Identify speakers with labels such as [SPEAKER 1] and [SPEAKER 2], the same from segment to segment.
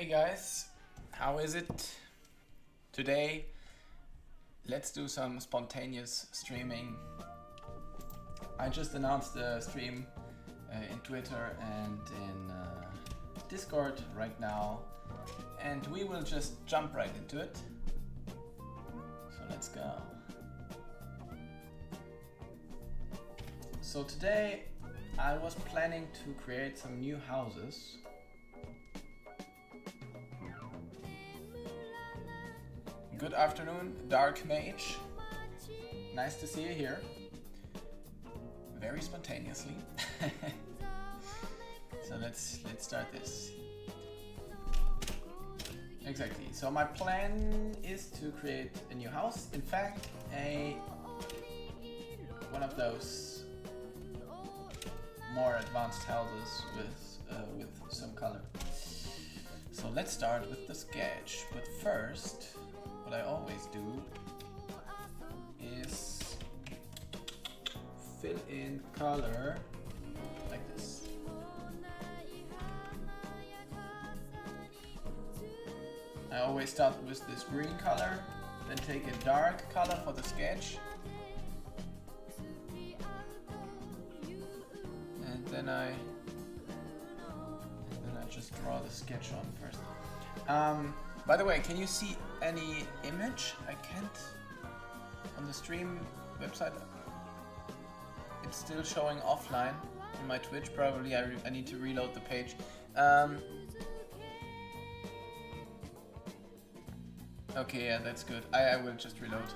[SPEAKER 1] Hey guys, how is it? Today, let's do some spontaneous streaming. I just announced the stream in Twitter and in Discord right now, and we will just jump right into it. So let's go. So today I was planning to create some new houses. Good afternoon, Dark Mage. Nice to see you here. Very spontaneously. So let's start this. Exactly. So my plan is to create a new house. In fact, one of those more advanced houses with some color. So let's start with the sketch. But first, what I always do is fill in color like this. I always start with this green color, then take a dark color for the sketch, and then I just draw the sketch on first. By the way, can you see any image? I can't on the stream website. It's still showing offline in my Twitch. Probably I need to reload the page. Okay, yeah, that's good. I will just reload.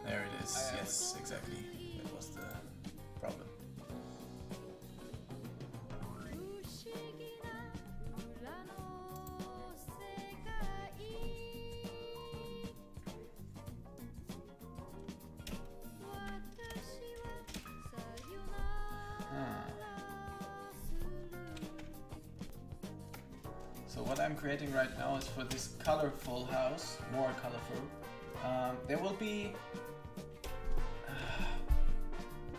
[SPEAKER 1] There it is. Yes, exactly. That was the problem. So what I'm creating right now is for this colorful house, more colorful. There will be,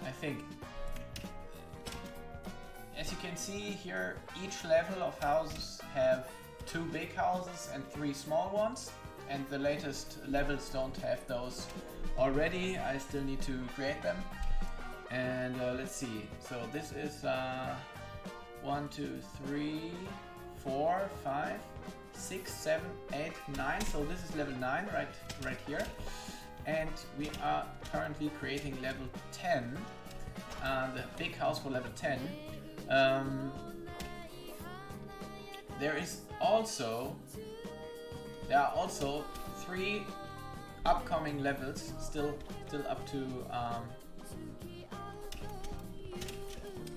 [SPEAKER 1] I think, as you can see here, each level of houses have 2 big houses and 3 small ones, and the latest levels don't have those already. I still need to create them. And let's see. So this is 1, 2, 3, 4, 5, 6, 7, 8, 9. So this is level 9 right here. And we are currently creating level 10. The big house for level 10. There are also 3 upcoming levels still up to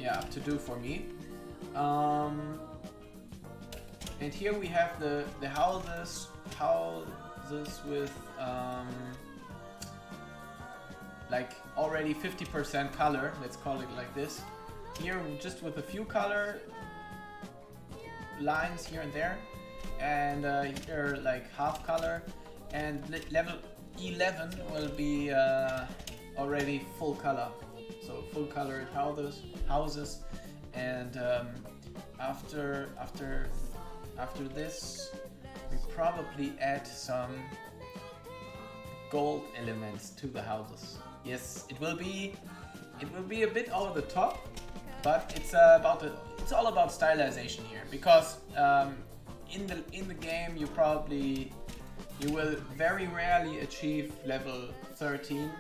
[SPEAKER 1] up to do for me. And here we have the houses with like already 50% color, let's call it like this. Here just with a few color lines here and there, and here like half color, and level 11 will be already full color, so full colored houses, and after this we probably add some gold elements to the houses. Yes, it will be a bit over the top, but it's all about stylization here, because in the game you will very rarely achieve level 13,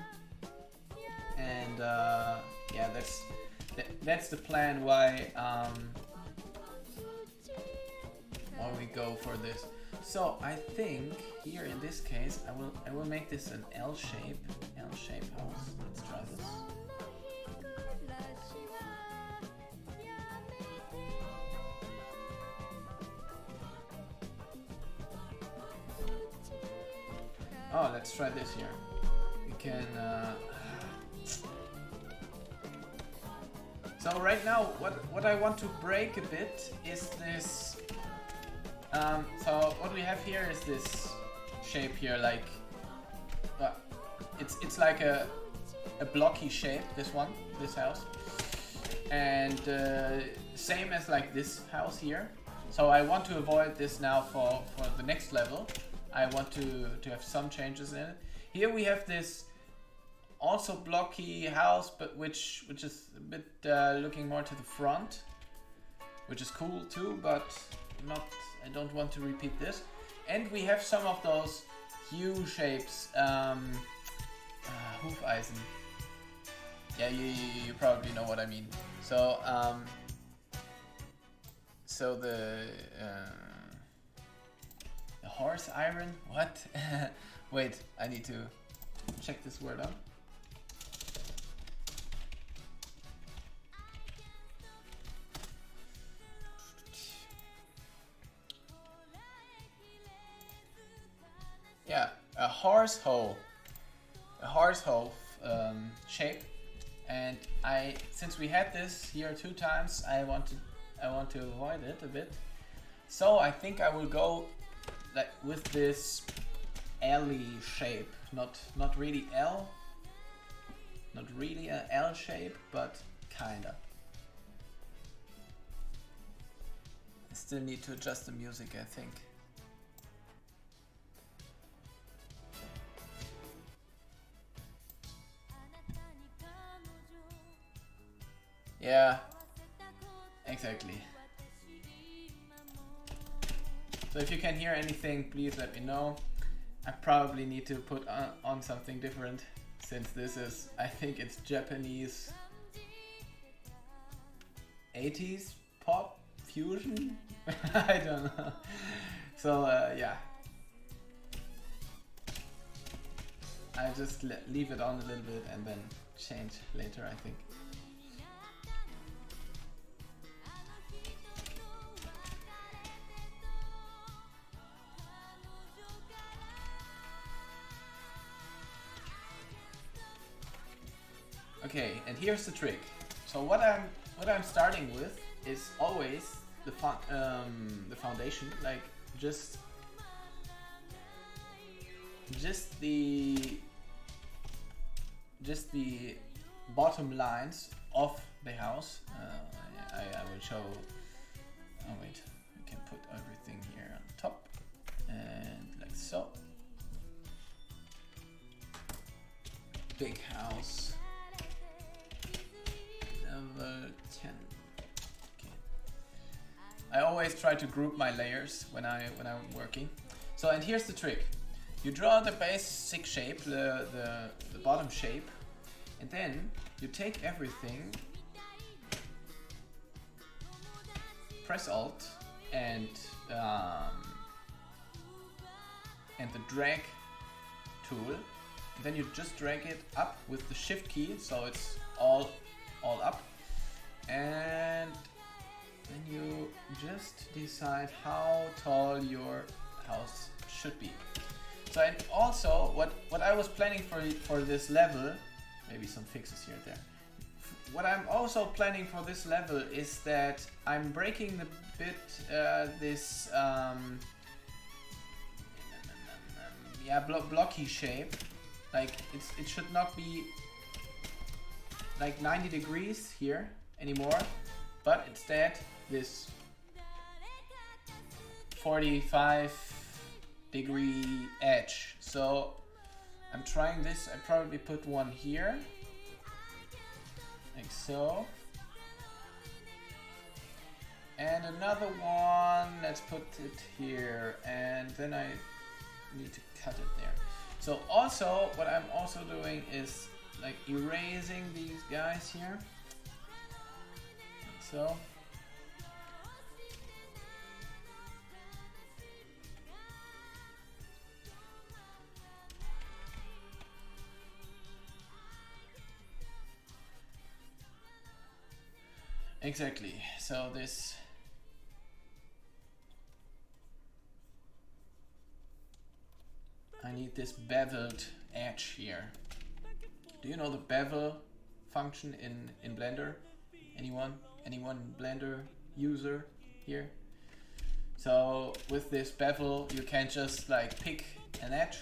[SPEAKER 1] and yeah, that's the plan why we go for this. So I think here in this case I will make this an L shape house. Let's try this. Oh, let's try this here. We can so right now what I want to break a bit is this. So what we have here is this shape here, like it's like a blocky shape. This house, and same as like this house here. So I want to avoid this now for the next level. I want to have some changes in it. Here we have this also blocky house, but which is a bit looking more to the front, which is cool too, but not. I don't want to repeat this. And we have some of those U shapes, Hufeisen. Yeah, you probably know what I mean. So so the horse iron. What? Wait, I need to check this word out. Yeah, a horse hoe shape, and since we had this here 2 times, I want to avoid it a bit. So I think I will go like with this L-y shape, not really L, not really an L shape, but kinda. I still need to adjust the music, I think. Yeah, exactly. So if you can hear anything, please let me know. I probably need to put on something different, since this is, I think it's Japanese 80s pop fusion. I don't know. So yeah, I just leave it on a little bit and then change later, I think. Okay, and here's the trick. So what I'm starting with is always the foundation, like just the bottom lines of the house. I will show. Oh wait, we can put everything here on top and like so. BigHouse. Lvl10. Okay. I always try to group my layers when I'm working. So, and here's the trick. You draw the basic shape, the bottom shape, and then you take everything, press Alt and the drag tool. And then you just drag it up with the Shift key, so it's all up, and then you just decide how tall your house should be. So, and also what I was planning for this level, maybe some fixes here and there. What I'm also planning for this level is that I'm breaking a bit this blocky shape. Like it should not be like 90 degrees here anymore, but instead this 45-degree edge. So I'm trying this. I probably put one here, like so, and another one. Let's put it here, and then I need to cut it there. So also, what I'm also doing is like erasing these guys here, like so. Exactly, so this I need this beveled edge here. Do you know the bevel function in Blender? Anyone Blender user here? So with this bevel you can just like pick an edge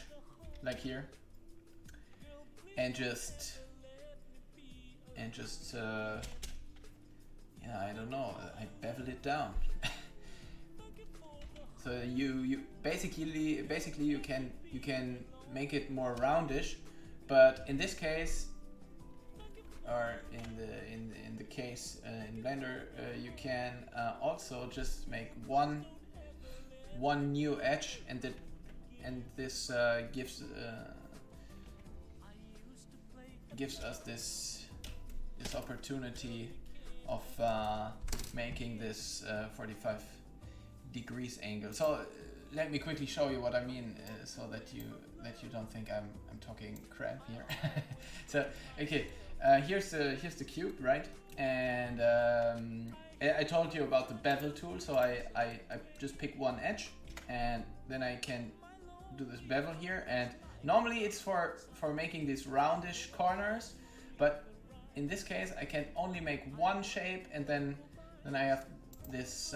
[SPEAKER 1] like here and just yeah, I don't know, I beveled it down. So you basically you can make it more roundish, but in this case, or in the case in Blender, you can also just make one new edge, and this gives us this opportunity of making this 45 degrees angle. So let me quickly show you what I mean, so that you don't think I'm talking crap here. So okay, here's the cube, right? And I told you about the bevel tool, so I just pick one edge, and then I can do this bevel here. And normally it's for making these roundish corners, but in this case I can only make one shape, and then I have this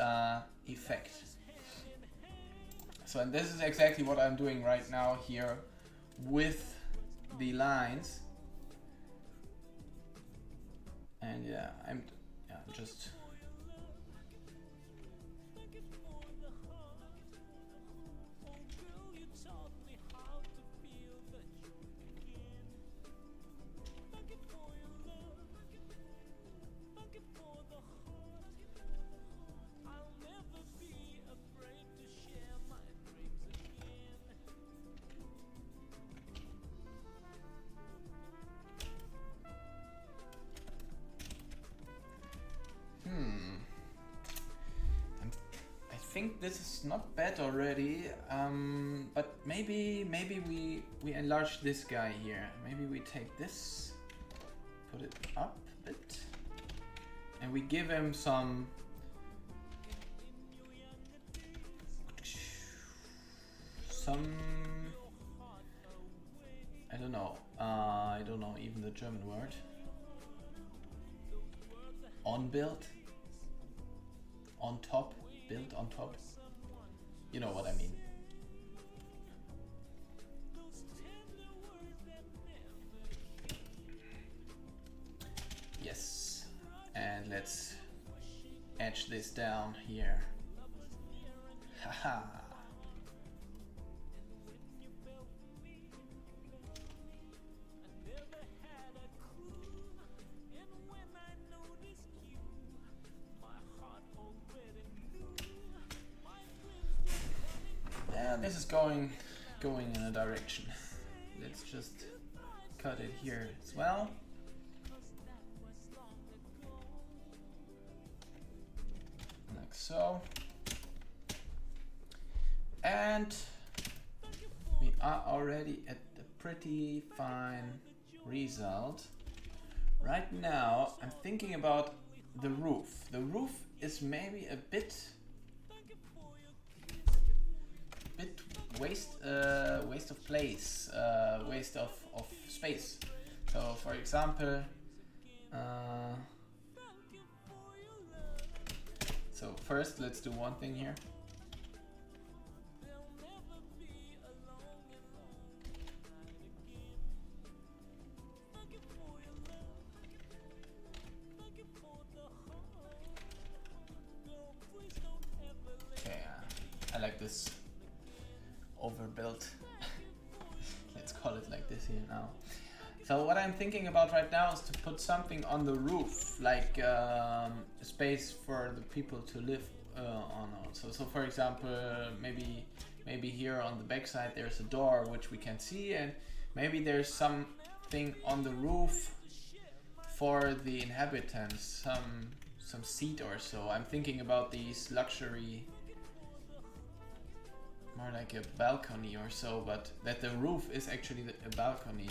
[SPEAKER 1] effect. So, and this is exactly what I'm doing right now here with the lines. And yeah, I'm just I think this is not bad already, but maybe we enlarge this guy here. Maybe we take this, put it up a bit, and we give him some I don't know even the German word. On build, on top. Built on top. You know what I mean. Yes. And let's edge this down here. Haha. This is going in a direction. Let's just cut it here as well. Like so. And we are already at a pretty fine result. Right now, I'm thinking about the roof. The roof is maybe a bit waste of place, waste of space. So for example, so first let's do one thing here. Okay, I like this overbuilt. Let's call it like this here now. So what I'm thinking about right now is to put something on the roof, like a space for the people to live on also. So for example, maybe here on the back side there's a door which we can see, and maybe there's something on the roof for the inhabitants, some seat or so. I'm thinking about these luxury, more like a balcony or so, but that the roof is actually a balcony.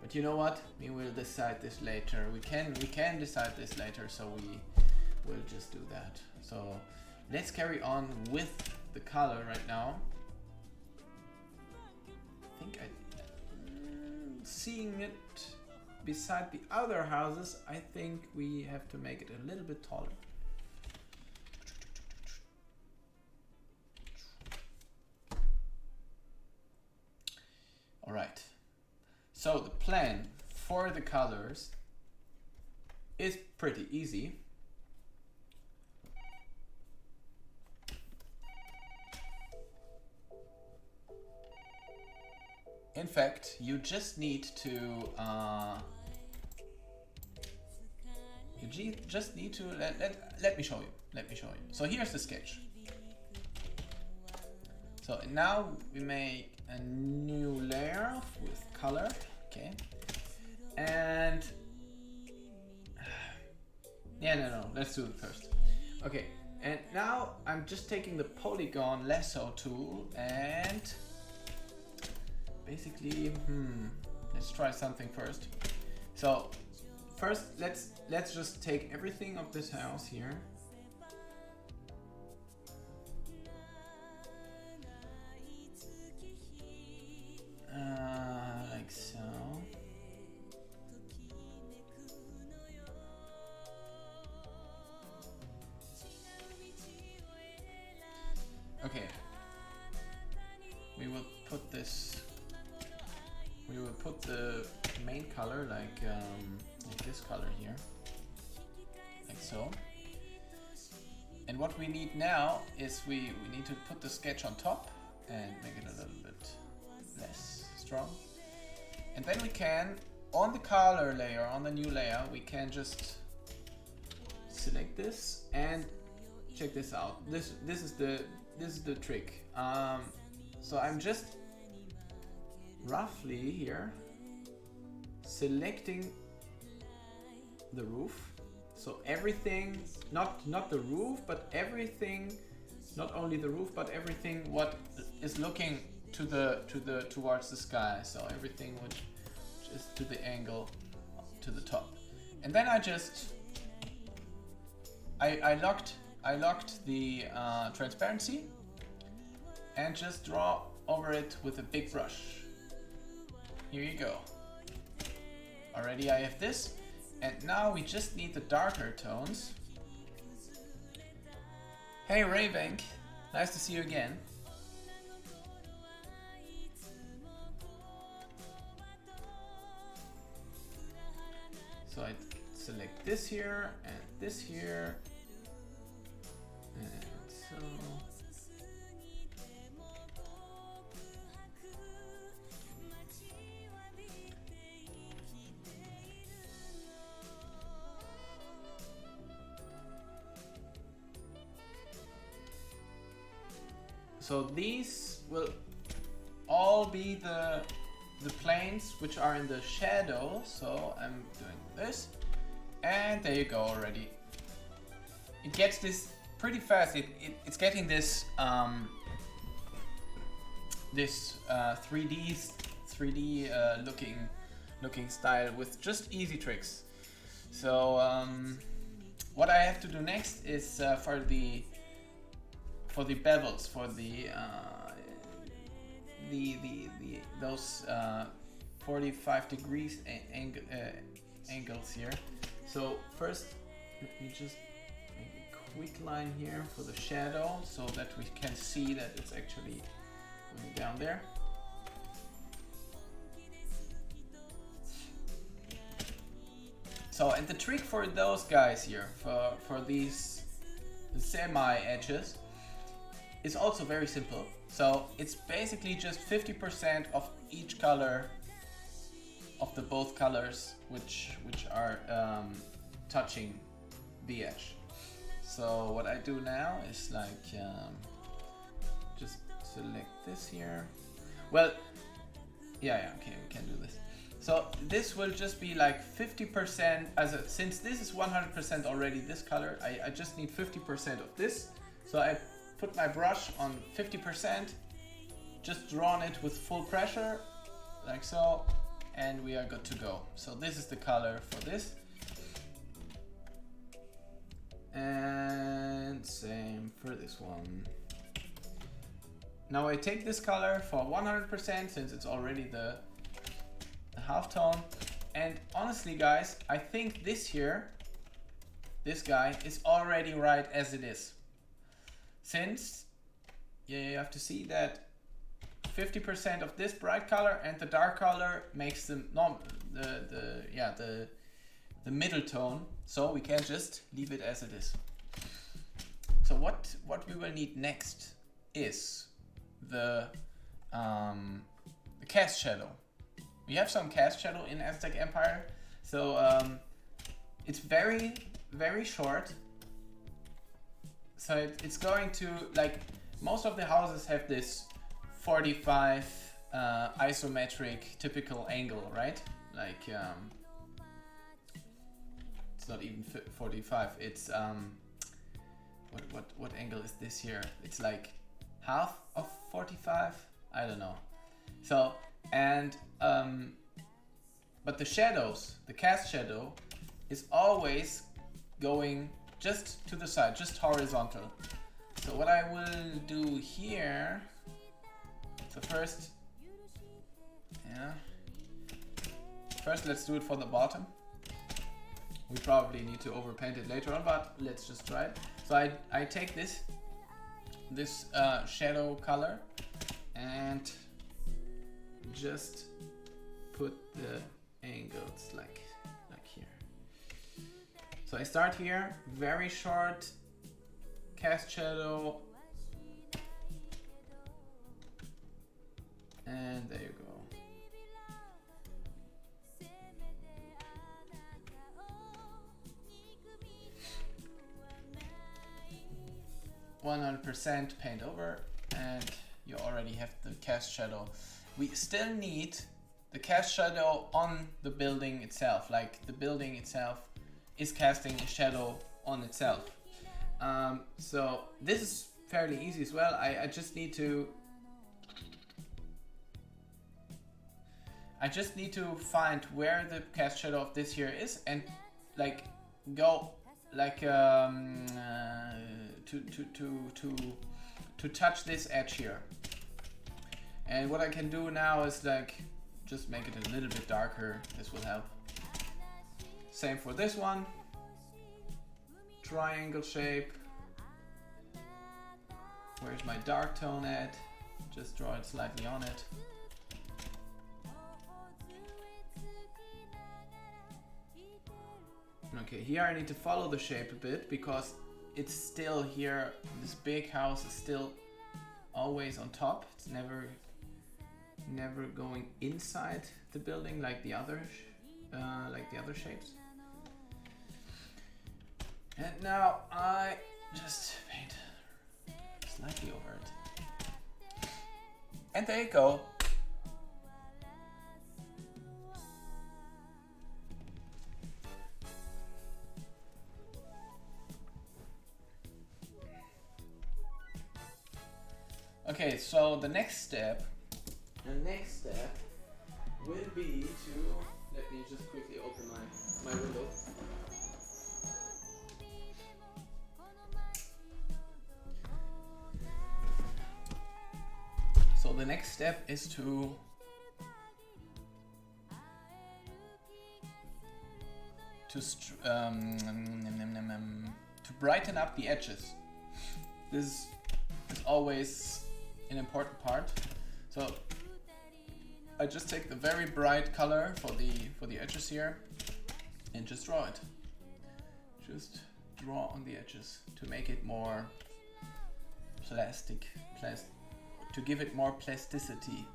[SPEAKER 1] But you know what? We will decide this later. We can decide this later, so we will just do that. So let's carry on with the color right now. I think seeing it beside the other houses, I think we have to make it a little bit taller. All right. So the plan for the colors is pretty easy. In fact, you just need to let me show you. Let me show you. So here's the sketch. So now we make a new layer with color, okay? And no, let's do it first. Okay, and now I'm just taking the polygon lasso tool and basically, let's try something first. So first, let's just take everything of this house here. Like so. Okay. We will put this. We will put the main color like this color here, like so. And what we need now is we need to put the sketch on top and make it a little bit less strong. And then we can, on the color layer, on the new layer, we can just select this and check this out. This is the trick. So I'm just roughly here selecting the roof. So everything, not the roof, but everything, not only the roof, but everything what is looking towards the sky. So everything which is to the angle to the top. And then I locked the transparency and just draw over it with a big brush. Here you go. Already I have this, and now we just need the darker tones. Hey Raybank, nice to see you again. So I select this here and this here, and so. So these will all be the planes which are in the shadow. So I'm doing this, and there you go already. It gets this pretty fast. It's getting this 3D looking style with just easy tricks. So what I have to do next is for the bevels, for those 45 degrees angles here. So first, let me just make a quick line here for the shadow so that we can see that it's actually going down there. So, and the trick for those guys here, for these semi edges, is also very simple. So it's basically just 50% of each color of the both colors which are touching the edge. So what I do now is like just select this here. Well, yeah, okay, we can do this. So this will just be like 50%, since this is 100% already this color, I just need 50% of this. So I put my brush on 50%, just drawn it with full pressure, like so, and we are good to go. So this is the color for this. And same for this one. Now I take this color for 100% since it's already the halftone. And honestly guys, I think this here, this guy is already right as it is. Since you have to see that 50% of this bright color and the dark color makes the the middle tone, so we can just leave it as it is. So what we will need next is the cast shadow. We have some cast shadow in Aztec Empire, so it's very, very short. So it's going to, like, most of the houses have this 45 isometric typical angle, right? Like, it's not even 45, it's, what angle is this here? It's like half of 45? I don't know. So, and, but the shadows, the cast shadow, is always going just to the side, just horizontal. So what I will do here, so first let's do it for the bottom. We probably need to overpaint it later on, but let's just try it. So I take this shadow color and just put the angles like here. So I start here, very short cast shadow, and there you go. 100% paint over, and you already have the cast shadow. We still need the cast shadow on the building itself, like the building itself is casting a shadow on itself. So this is fairly easy as well. I just need to find where the cast shadow of this here is, and like go like to touch this edge here. And what I can do now is like just make it a little bit darker. This will help. Same for this one. Triangle shape. Where's my dark tone at? Just draw it slightly on it. Okay, here I need to follow the shape a bit because it's still here. This big house is still always on top. It's never going inside the building like the other shapes. And now I just paint slightly over it. And there you go. Okay, so the next step will be to, let me just quickly open my window. So the next step is to brighten up the edges. This is always an important part. So I just take the very bright color for the edges here and just draw it. Just draw on the edges to make it more to give it more plasticity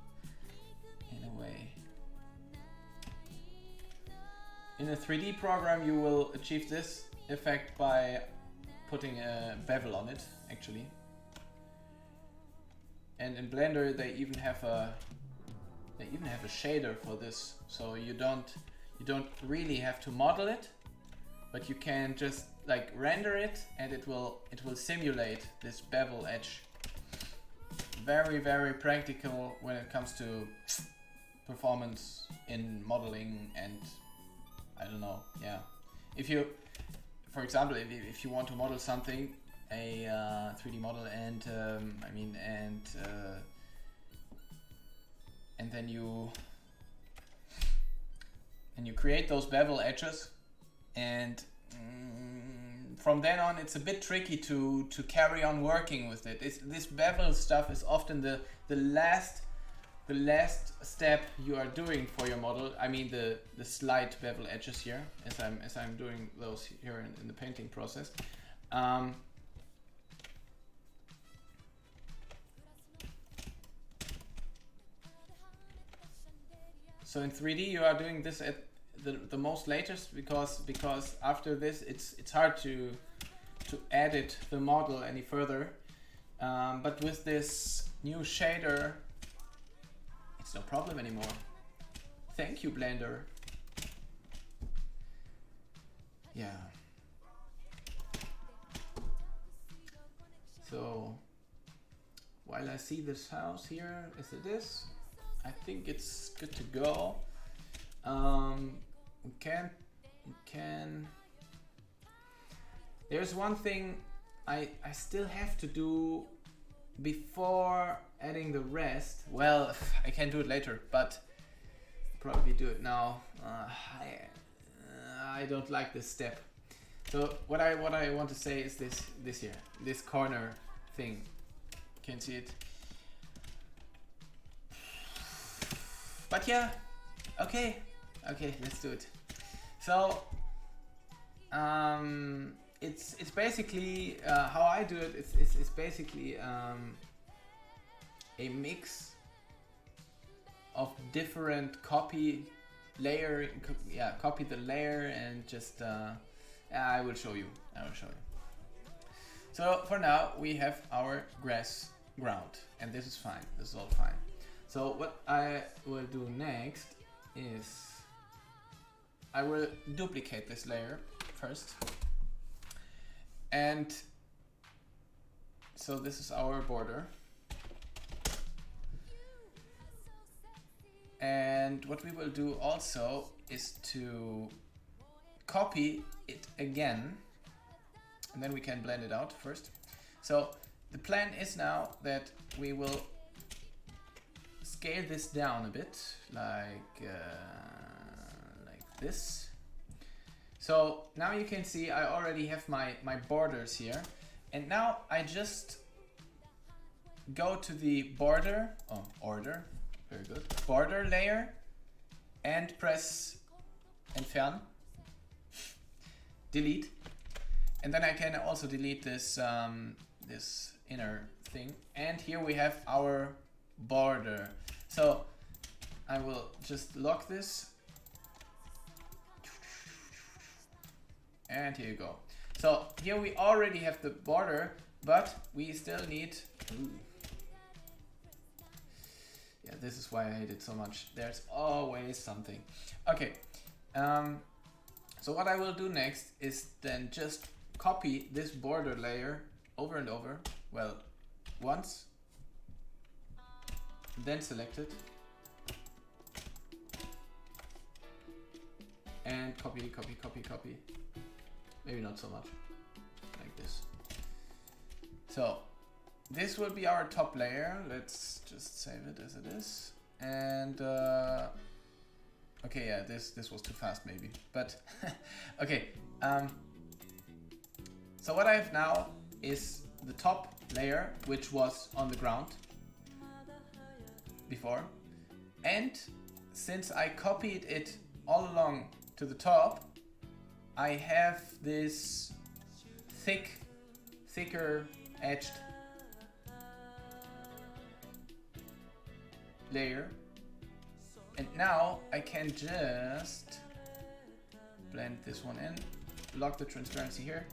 [SPEAKER 1] in a way. In a 3D program you will achieve this effect by putting a bevel on it, actually. And in Blender they even have a shader for this, so you don't really have to model it, but you can just like render it and it will simulate this bevel edge. Very, very practical when it comes to performance in modeling, and I don't know, yeah. If you, for example, if you want to model something, a 3D model, and and then you create those bevel edges, and from then on it's a bit tricky to carry on working with it. This bevel stuff is often the last the last step you are doing for your model. I mean the slight bevel edges here, as I'm doing those here in the painting process. So in 3D you are doing this at the most latest, because after this it's hard to edit the model any further. But with this new shader, it's no problem anymore. Thank you, Blender. Yeah. So while I see this house here as it is, I think it's good to go. We can. There's one thing I still have to do before adding the rest. Well, I can do it later, but probably do it now. I don't like this step. So what I want to say is this here, this corner thing. Can you see it? But yeah, okay, let's do it. So it's basically how I do it. It's basically a mix of different copy the layer and just I will show you. So for now we have our grass ground, and this is fine. This is all fine. So what I will do next is I will duplicate this layer first. And so this is our border. And what we will do also is to copy it again, and then we can blend it out first. So the plan is now that we will scale this down a bit, like this. So now you can see I already have my borders here, and now I just go to the border, very good, border layer, and press Entfernen, delete, and then I can also delete this this inner thing, and here we have our border. So I will just lock this, and here you go. So here we already have the border, but we still need, yeah, this is why I hate it so much. There's always something. Okay, so what I will do next is then just copy this border layer over and over. Well, once, then select it, and copy. Maybe not so much, like this. So this will be our top layer. Let's just save it as it is. And okay, yeah, this was too fast maybe, but okay. So what I have now is the top layer, which was on the ground before, and since I copied it all along to the top, I have this thicker edged layer, and now I can just blend this one in, lock the transparency here.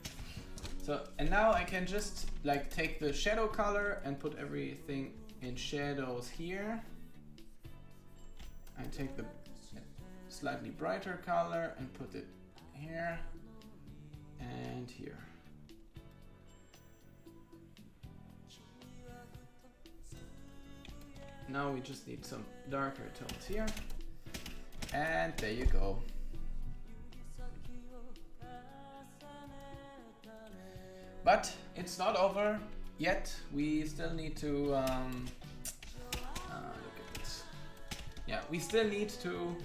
[SPEAKER 1] So, and now I can just like take the shadow color and put everything in shadows here, and take the slightly brighter color and put it here and here. Now we just need some darker tones here, and there you go. But it's not over yet. We still need to look at this. Yeah, we still need to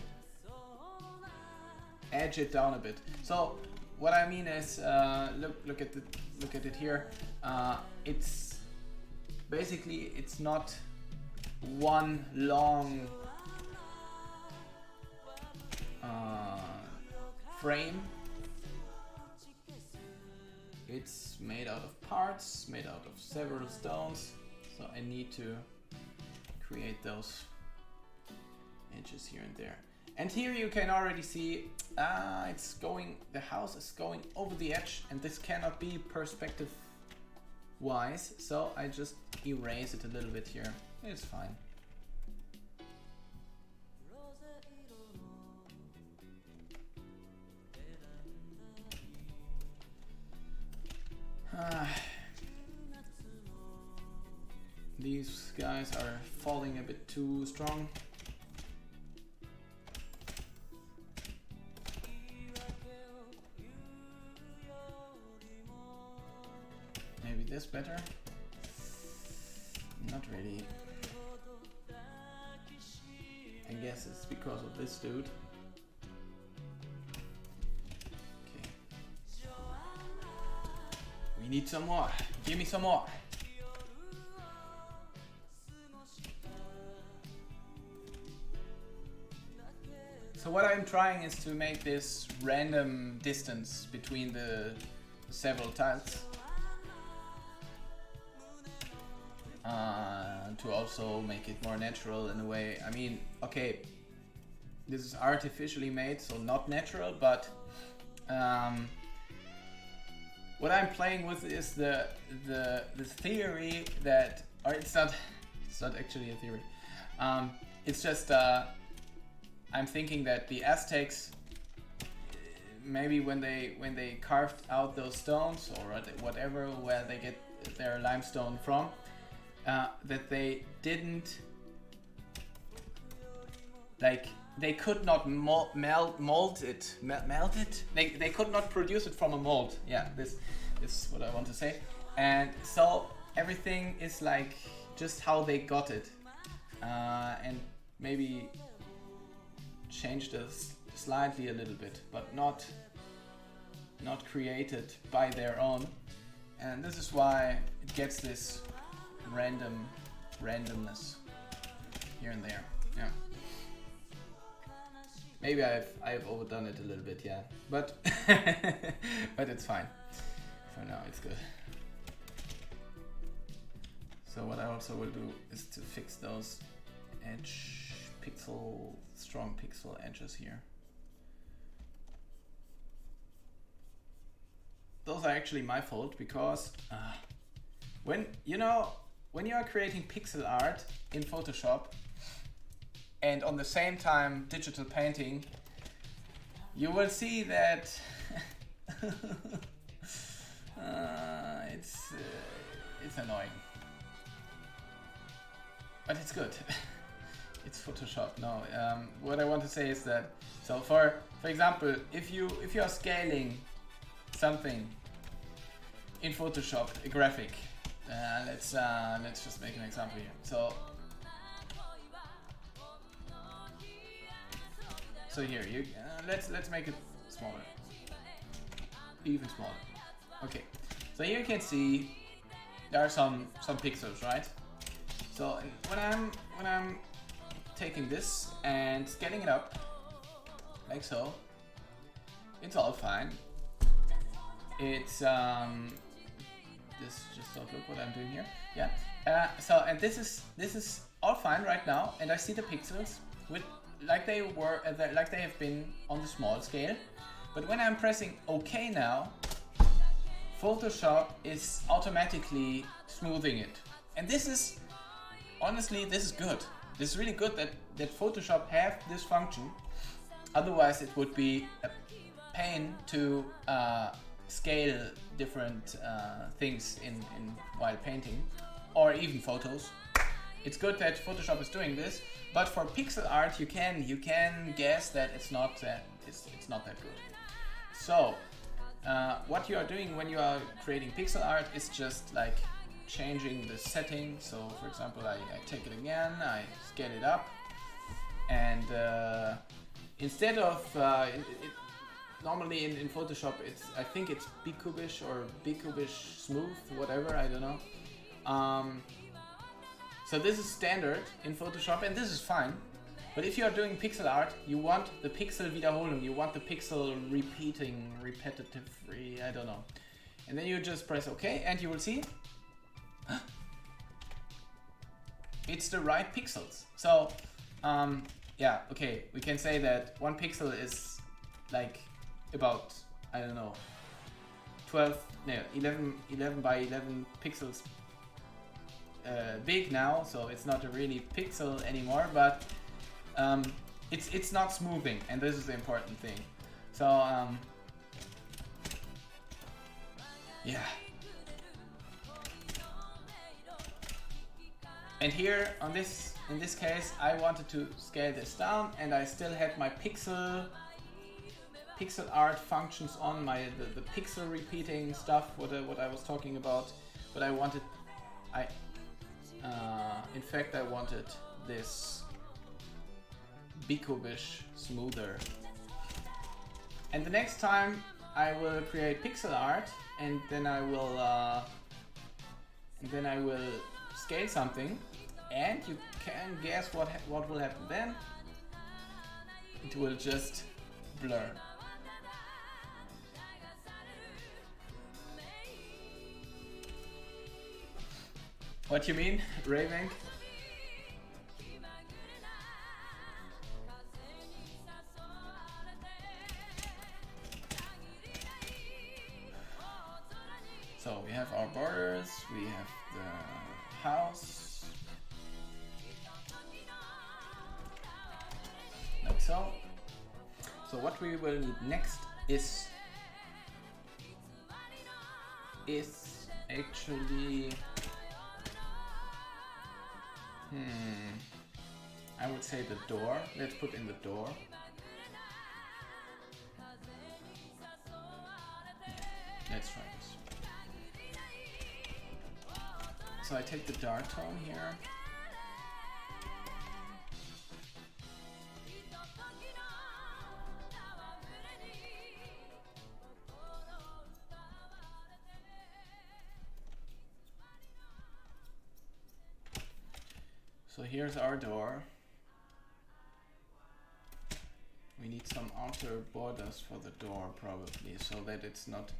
[SPEAKER 1] edge it down a bit. So what I mean is, look at it here. It's basically, it's not one long frame. It's made out of parts, made out of several stones, so I need to create those edges here and there. And here you can already see it's going, the house is going over the edge, and this cannot be perspective wise, so I just erase it a little bit here. It's fine. These guys are falling a bit too strong. Maybe this better? Not really. I guess it's because of this dude. Okay. We need some more. Give me some more. So what I'm trying is to make this random distance between the several tiles. To also make it more natural in a way. I mean, okay, this is artificially made, so not natural, but what I'm playing with is the theory that, or it's not actually a theory. It's just I'm thinking that the Aztecs, maybe when they carved out those stones or whatever where they get their limestone from, that they didn't, like, they could not melt it. They could not produce it from a mold. Yeah, this is what I want to say. And so everything is like just how they got it, and maybe changed this slightly a little bit, but not created by their own. And this is why it gets this randomness here and there. Yeah. Maybe I've overdone it a little bit, yeah. But but it's fine. For now it's good. So what I also will do is to fix those strong pixel edges here. Those are actually my fault, because when you are creating pixel art in Photoshop and on the same time digital painting, you will see that it's annoying, but it's good. It's Photoshop. No, what I want to say is that, so for example, if you are scaling something in Photoshop, a graphic, let's just make an example here. So here you let's make it smaller, even smaller. Okay, so here you can see there are some pixels, right? So when I'm taking this and scaling it up like so, it's all fine. It's just don't look what I'm doing here. Yeah. So and this is all fine right now, and I see the pixels with like they have been on the small scale. But when I'm pressing OK now, Photoshop is automatically smoothing it, and this is honestly, this is good. This is really good that Photoshop have this function. Otherwise, it would be a pain to scale different things in while painting, or even photos. It's good that Photoshop is doing this, but for pixel art, you can guess that it's not that good. So, what you are doing when you are creating pixel art is just like changing the setting. So for example, I take it again, I scale it up, and instead of normally in Photoshop I think it's bikubish or bikubish smooth, whatever, I don't know. So this is standard in Photoshop and this is fine. But if you are doing pixel art, you want the pixel Wiederholung, you want the pixel repeating, repetitively, I don't know. And then you just press OK and you will see it's the right pixels. So yeah, okay, we can say that 1 pixel is like about, I don't know, 11 by 11 pixels big now, so it's not a really pixel anymore, but it's not smoothing, and this is the important thing. So yeah. And here on this, in this case, I wanted to scale this down, and I still had my pixel art functions on, the pixel repeating stuff, what I was talking about. But I wanted, in fact, I wanted this Bikovish smoother. And the next time I will create pixel art, and then I will scale something, and you can guess what will happen then. It will just blur. What you mean, Ravenk? So we have our borders, we have the house, like so. So what we will need next is actually, I would say the door. Let's put in the door. Let's try this. So I take the dark tone here. So here's our door. We need some outer borders for the door probably, so that it's not,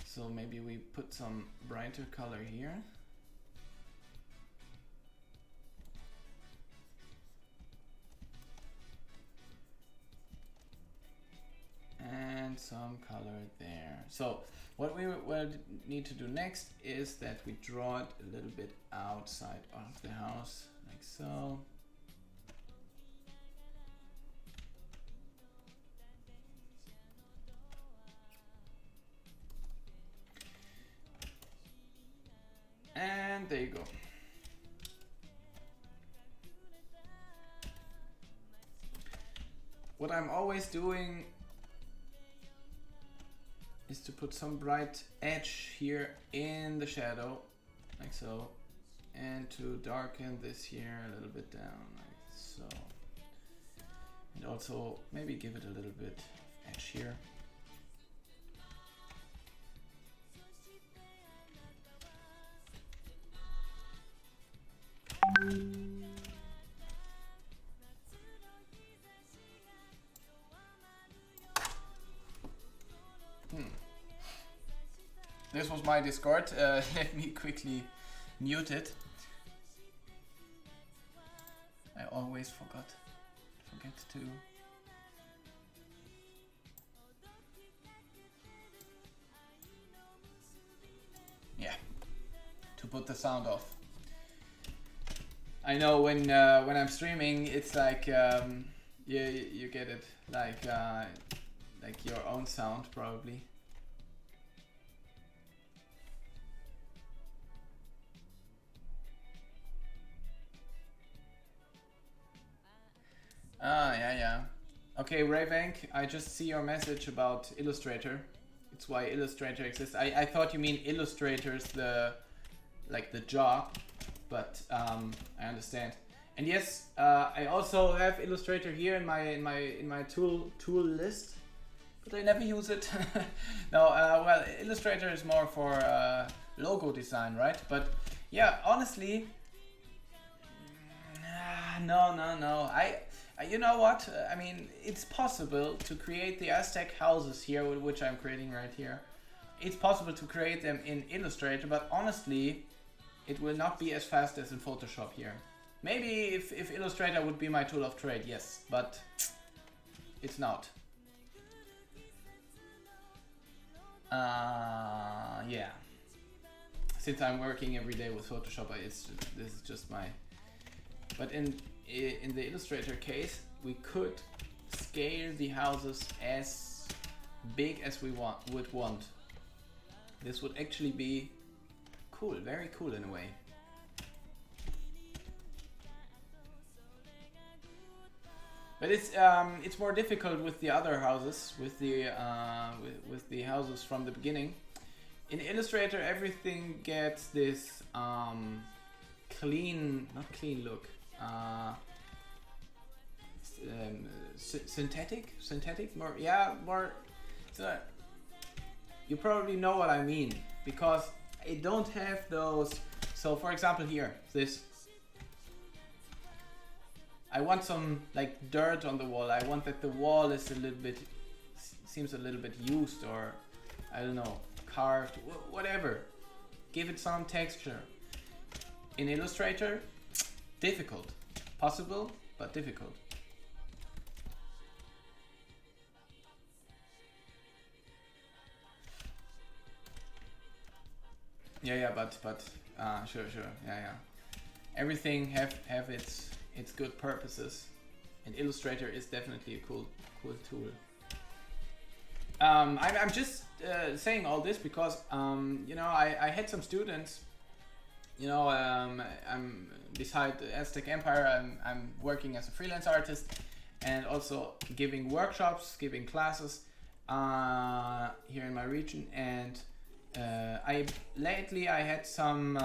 [SPEAKER 1] so maybe we put some brighter color here. And some color there. So what we will need to do next is that we draw it a little bit outside of the house, like so. And there you go. What I'm always doing is to put some bright edge here in the shadow, like so, and to darken this here a little bit down, like so. And also maybe give it a little bit of edge here. This was my Discord. Let me quickly mute it. I always forget to. Yeah, to put the sound off. I know when I'm streaming, it's like you get it like your own sound probably. Ah, yeah. Okay, Ravenk, I just see your message about Illustrator. It's why Illustrator exists. I thought you mean illustrators, the job, but I understand. And yes, I also have Illustrator here in my tool list, but I never use it. No, well, Illustrator is more for logo design, right? But yeah, honestly, No. You know what? I mean, it's possible to create the Aztec houses here, which I'm creating right here. It's possible to create them in Illustrator, but honestly, it will not be as fast as in Photoshop here. Maybe if Illustrator would be my tool of trade, yes, but it's not. Yeah. Since I'm working every day with Photoshop, this is just my. But in the Illustrator case, we could scale the houses as big as we would want. This would actually be cool, very cool in a way. But it's more difficult with the other houses, with the houses from the beginning. In Illustrator, everything gets this clean, not clean look, synthetic, more, yeah, more. So you probably know what I mean, because I don't have those. So for example here, this. I want some like dirt on the wall. I want that the wall is a little bit, seems a little bit used, or I don't know, carved, whatever. Give it some texture. In Illustrator, difficult. Possible, but difficult. Yeah, but sure, yeah. Everything have its good purposes, and Illustrator is definitely a cool tool. I'm just saying all this because you know, I had some students. You know, I'm beside the Aztec Empire. I'm working as a freelance artist and also giving workshops, giving classes here in my region. And lately I had some.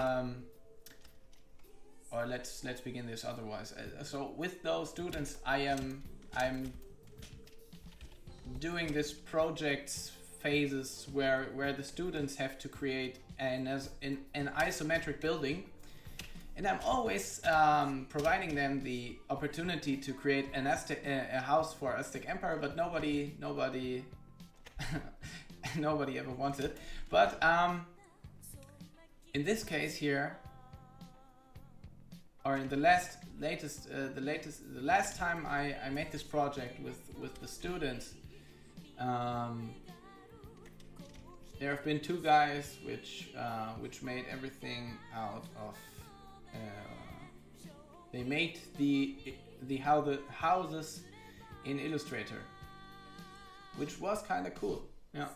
[SPEAKER 1] Or let's begin this otherwise. So with those students, I'm doing this projects phases where the students have to create an isometric building, and I'm always providing them the opportunity to create a house for Aztec Empire, but nobody nobody ever wants it. But in this case here, or in the last time I made this project with the students, there have been two guys which made everything out of. They made how the houses in Illustrator, which was kind of cool. Yeah.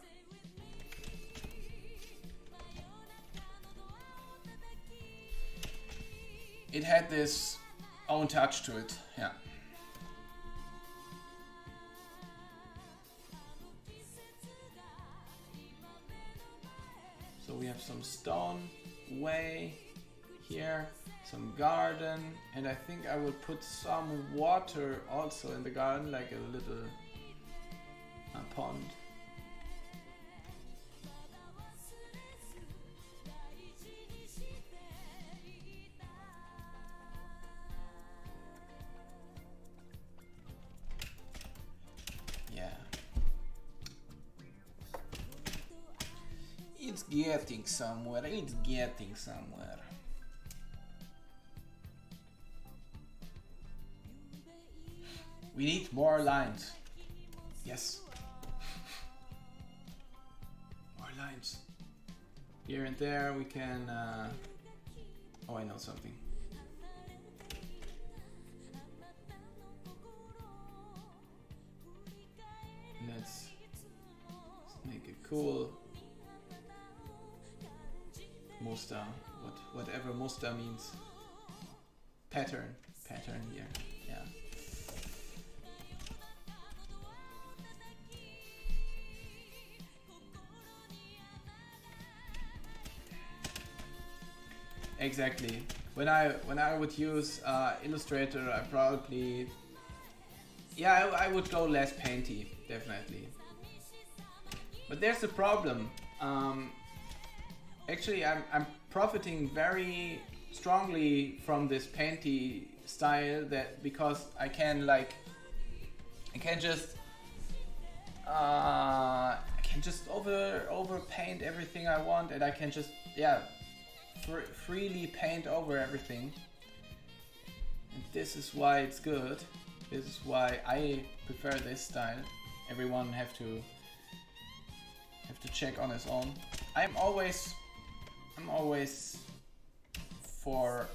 [SPEAKER 1] It had this own touch to it, yeah. So we have some stone way here, some garden, and I think I will put some water also in the garden, like a little pond. It's getting somewhere, We need more lines. Yes. More lines. Here and there we can... Oh, I know something. Let's make it cool. Muster, whatever muster means. Pattern here, yeah. Exactly. When I would use Illustrator, I probably, yeah, I would go less painty, definitely. But there's a problem. Actually, I'm profiting very strongly from this painty style, that because I can just over paint everything I want, and I can just freely paint over everything. And this is why it's good. This is why I prefer this style. Everyone have to check on his own. I'm always for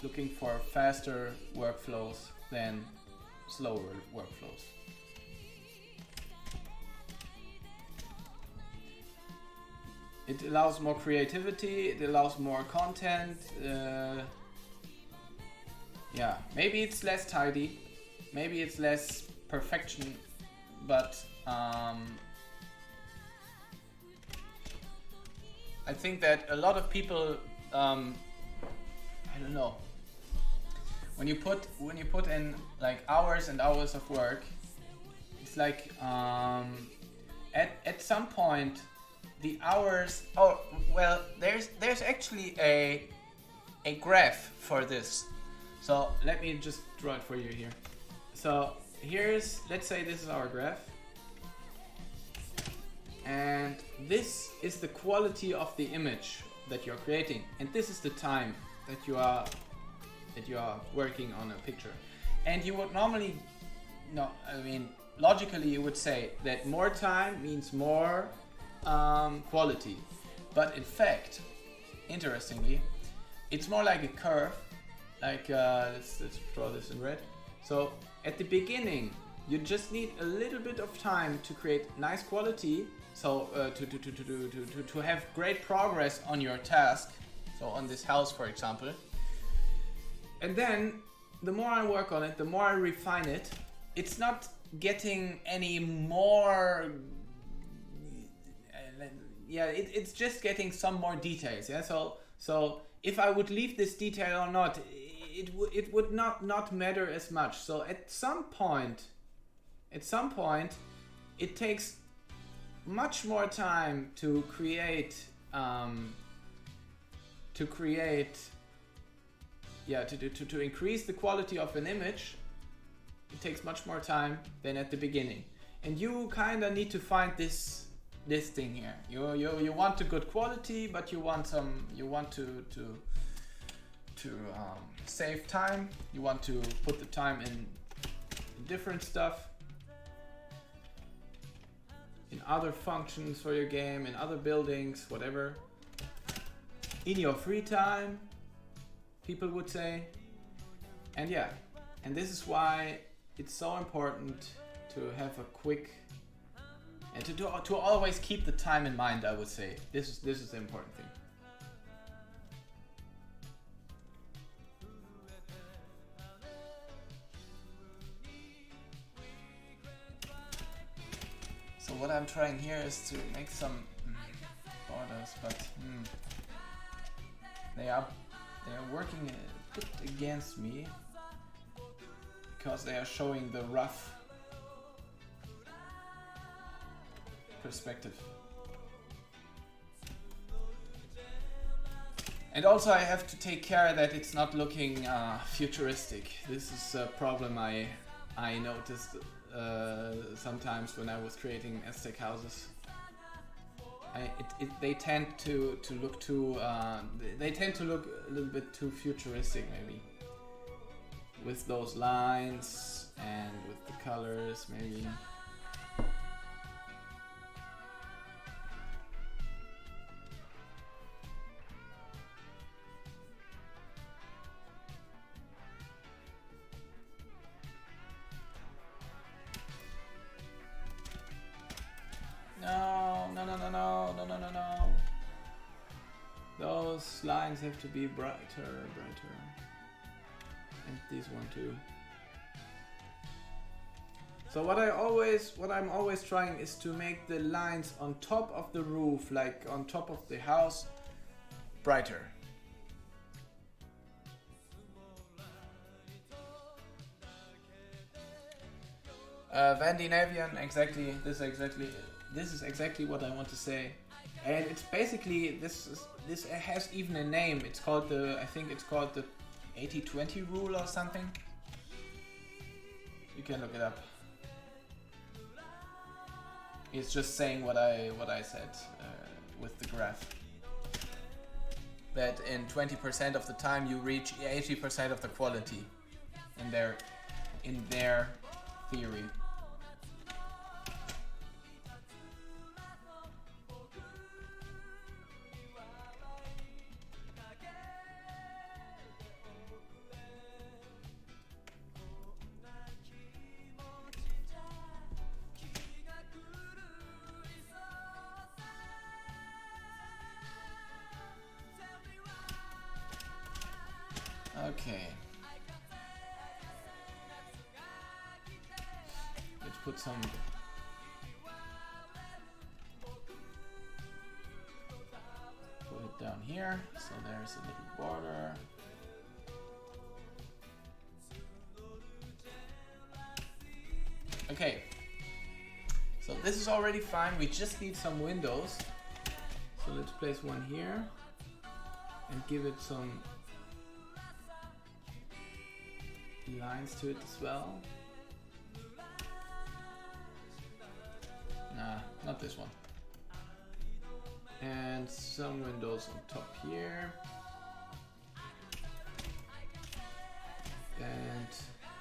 [SPEAKER 1] looking for faster workflows than slower workflows. It allows more creativity, it allows more content. Yeah, maybe it's less tidy, maybe it's less perfection, but I think that a lot of people, I don't know, when you put in like hours and hours of work, it's like at some point the hours. Oh well, there's actually a graph for this. So let me just draw it for you here. So let's say this is our graph, and this is the quality of the image that you're creating, and this is the time that you are working on a picture. And you would normally, logically you would say that more time means more quality, but in fact, interestingly, it's more like a curve. Like let's draw this in red. So at the beginning, you just need a little bit of time to create nice quality. So to have great progress on your task. So on this house, for example. And then the more I work on it, the more I refine it. It's not getting any more. It's just getting some more details. Yeah. So if I would leave this detail or not, it would not matter as much. So at some point, it takes much more time to create to increase the quality of an image. It takes much more time than at the beginning, and you kind of need to find this thing here. You want a good quality, but you want to save time. You want to put the time in different stuff, in other functions for your game, in other buildings, whatever. In your free time, people would say. And this is why it's so important to have a quick and to always keep the time in mind. I would say this is the important thing. So what I'm trying here is to make some borders, but they are working a bit against me because they are showing the rough perspective. And also I have to take care that it's not looking futuristic. This is a problem I noticed sometimes when I was creating Aztec houses. They tend to look too. They tend to look a little bit too futuristic, maybe, with those lines and with the colors, maybe. No. Those lines have to be brighter. And this one too. So what I'm always trying is to make the lines on top of the roof, like on top of the house, brighter. Scandinavian, exactly. This is exactly what I want to say, and it's basically this has even a name. It's called I think it's called the 80-20 rule or something. You can look it up. It's just saying what I said with the graph. That in 20% of the time you reach 80% of the quality in their theory. Okay. Let's put some it down here, so there's a little border. Okay. So this is already fine. We just need some windows. So let's place one here and give it some lines to it as well. Nah, not this one. And some windows on top here. And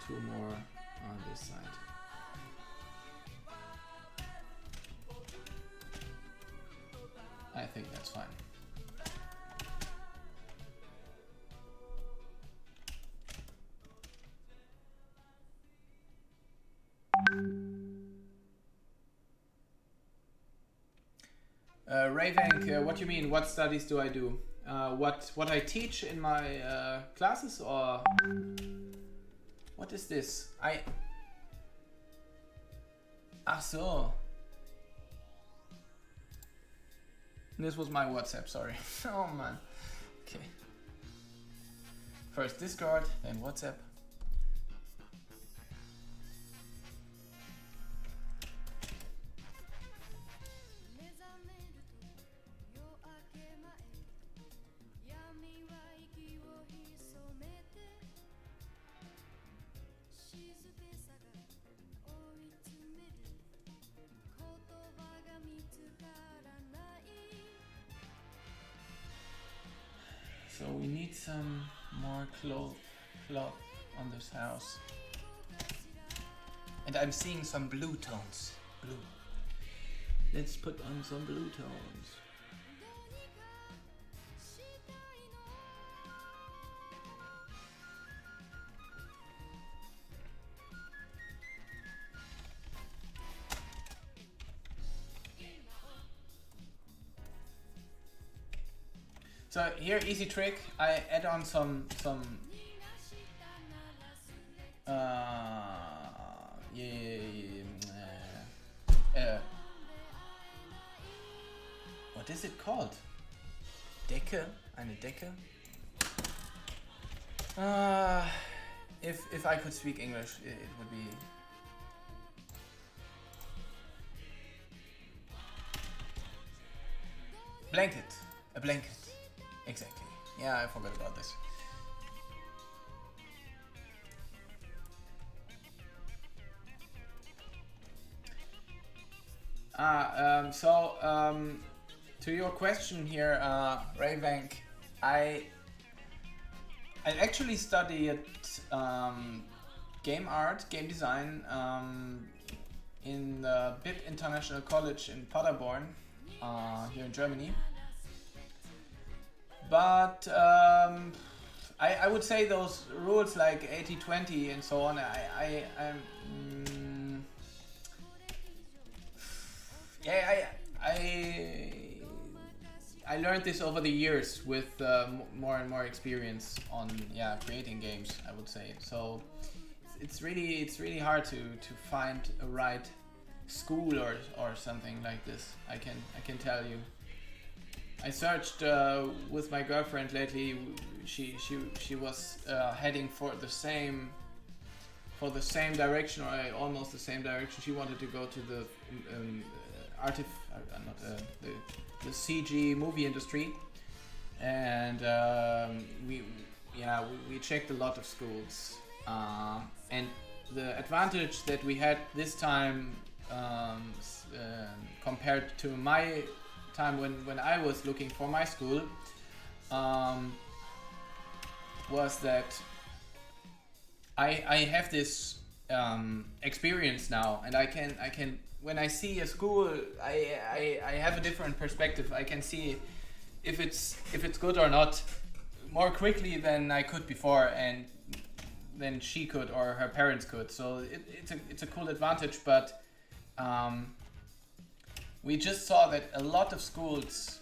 [SPEAKER 1] two more on this side. I think that's fine. Ravenk, what do you mean? What studies do I do? What I teach in my classes, or what is this? Ach so. This was my WhatsApp, sorry. Oh man. Okay. First Discord, then WhatsApp. So we need some more cloth on this house. And I'm seeing some blue tones. Blue. Let's put on some blue tones. So here, easy trick. I add on some what is it called? Decke? Eine Decke? If I could speak English, it would be blanket. A blanket. Exactly. Yeah, I forgot about this. To your question here, Ravenk, I actually studied game art, game design in the BIP International College in Paderborn, here in Germany. But I would say those rules like 80-20 and so on, I learned this over the years with more and more experience on creating games, I would say. So it's really hard to find a right school or something like this. I can tell you. I searched with my girlfriend lately. She was heading for the same direction, or almost the same direction. She wanted to go to the the CG movie industry, and yeah, we checked a lot of schools, and the advantage that we had this time, compared to my time when I was looking for my school, was that I have this experience now, and I can when I see a school, I have a different perspective. I can see if it's good or not more quickly than I could before, and than she could or her parents could. So it's a cool advantage, but we just saw that a lot of schools,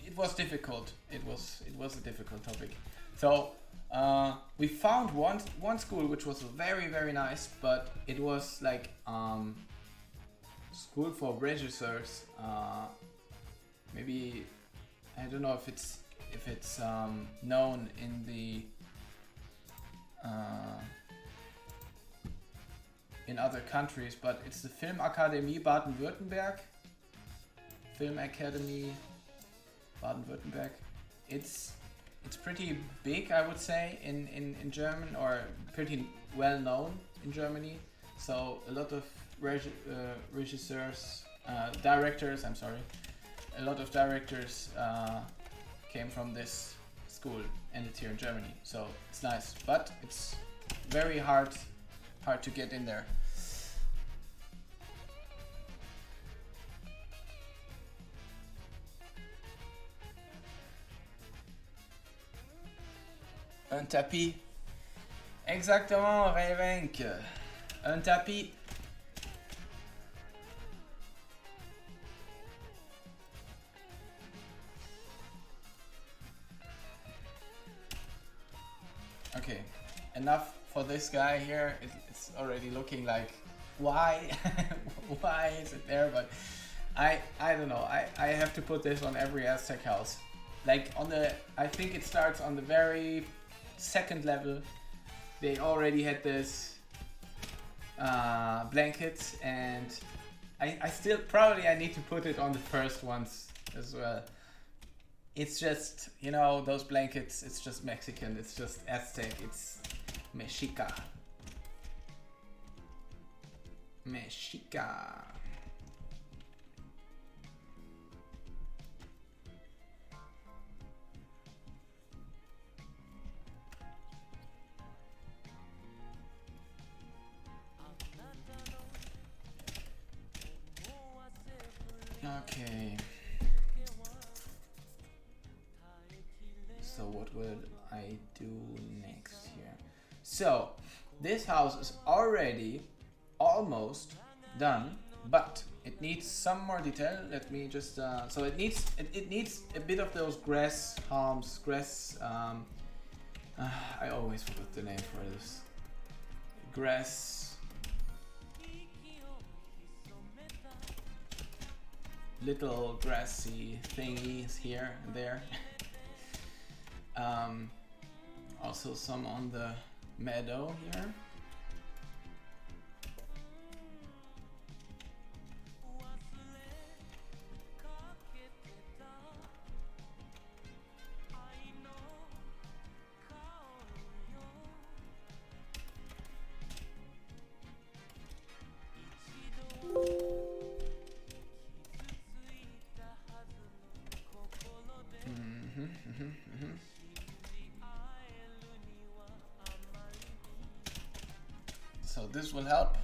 [SPEAKER 1] it was difficult. It was a difficult topic. So we found one school which was very, very nice, but it was like school for regisseurs. Maybe I don't know if it's known in the in other countries, but it's the Filmakademie Baden-Württemberg. Film Academy Baden-Württemberg. It's pretty big, I would say, in German, or pretty well known in Germany. So a lot of regisseurs, directors, I'm sorry, a lot of directors came from this school, and it's here in Germany. So it's nice, but it's very hard to get in there. Un tapis. Exactement, Revenk. Un tapis. Okay, enough for this guy here. It's already looking like, why? Why is it there? But I don't know. I have to put this on every Aztec house. Like on the, I think it starts on the very second level. They already had this blankets, and I still probably I need to put it on the first ones as well. It's just, you know, those blankets, it's just Mexican, it's just Aztec, it's Mexica. Mexica. Okay. So what will I do next here? So this house is already almost done, but it needs some more detail. Let me just so it needs a bit of those grass harms, grass I always forget the name for this. Grass, little grassy thingies here and there. Also some on the meadow here. So this will help.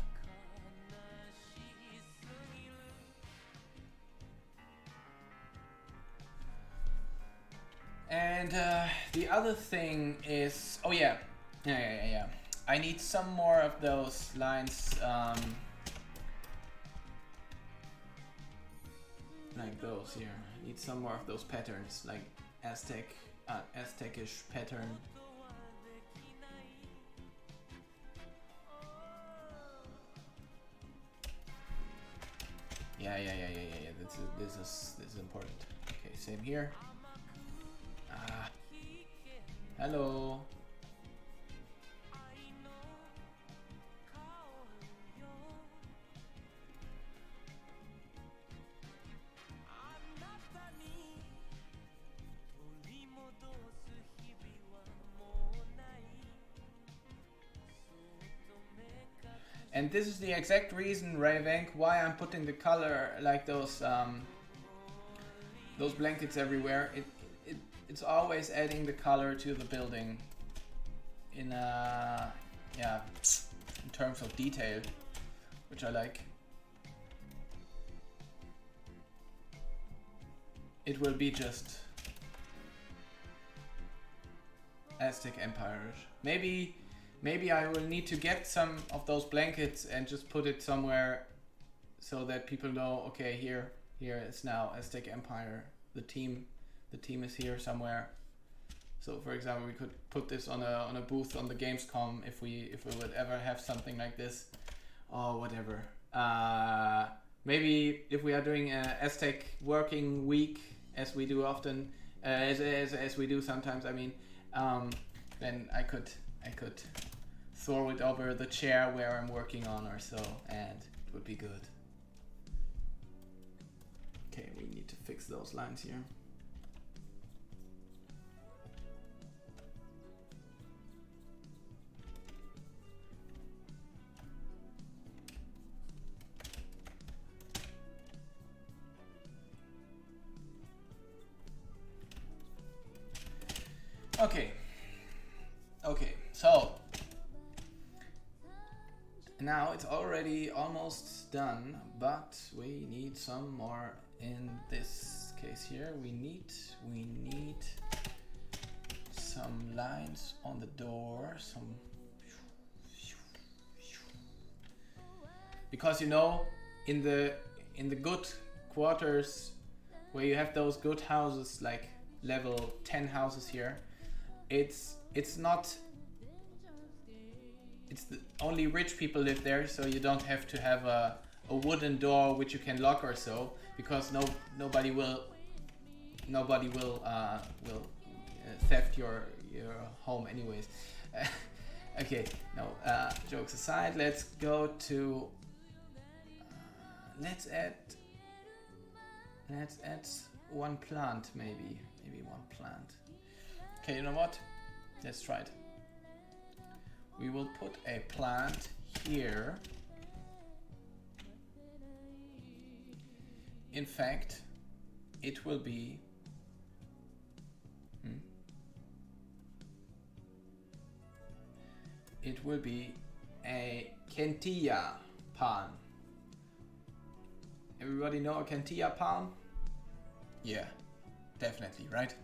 [SPEAKER 1] And the other thing is, oh yeah. I need some more of those lines, like those here. I need some more of those patterns, like Aztecish pattern. Yeah. This is important. Okay, same here. Hello. And this is the exact reason, Ravenk, why I'm putting the color like those blankets everywhere. It's always adding the color to the building in yeah, in terms of detail, which I like. It will be just Aztec Empire. Maybe I will need to get some of those blankets and just put it somewhere so that people know, okay, here is now Aztec Empire. The team is here somewhere. So for example, we could put this on a booth on the Gamescom if we would ever have something like this, or whatever. Maybe if we are doing an Aztec working week, as we do often, as we do sometimes, I mean, then I could throw it over the chair where I'm working on or so, and it would be good. Okay, we need to fix those lines here. Okay, so now it's already almost done, but we need some more in this case here. We need some lines on the door, because you know, in the good quarters where you have those good houses, like level 10 houses here, it's only rich people live there, so you don't have to have a wooden door which you can lock or so, because nobody will theft your home anyways. Okay, no, jokes aside, let's go to let's add one plant, maybe one plant. Okay, you know what? Let's try it. We will put a plant here. In fact, it will be a Kentilla palm. Everybody know a Kentilla palm? Yeah, definitely, right?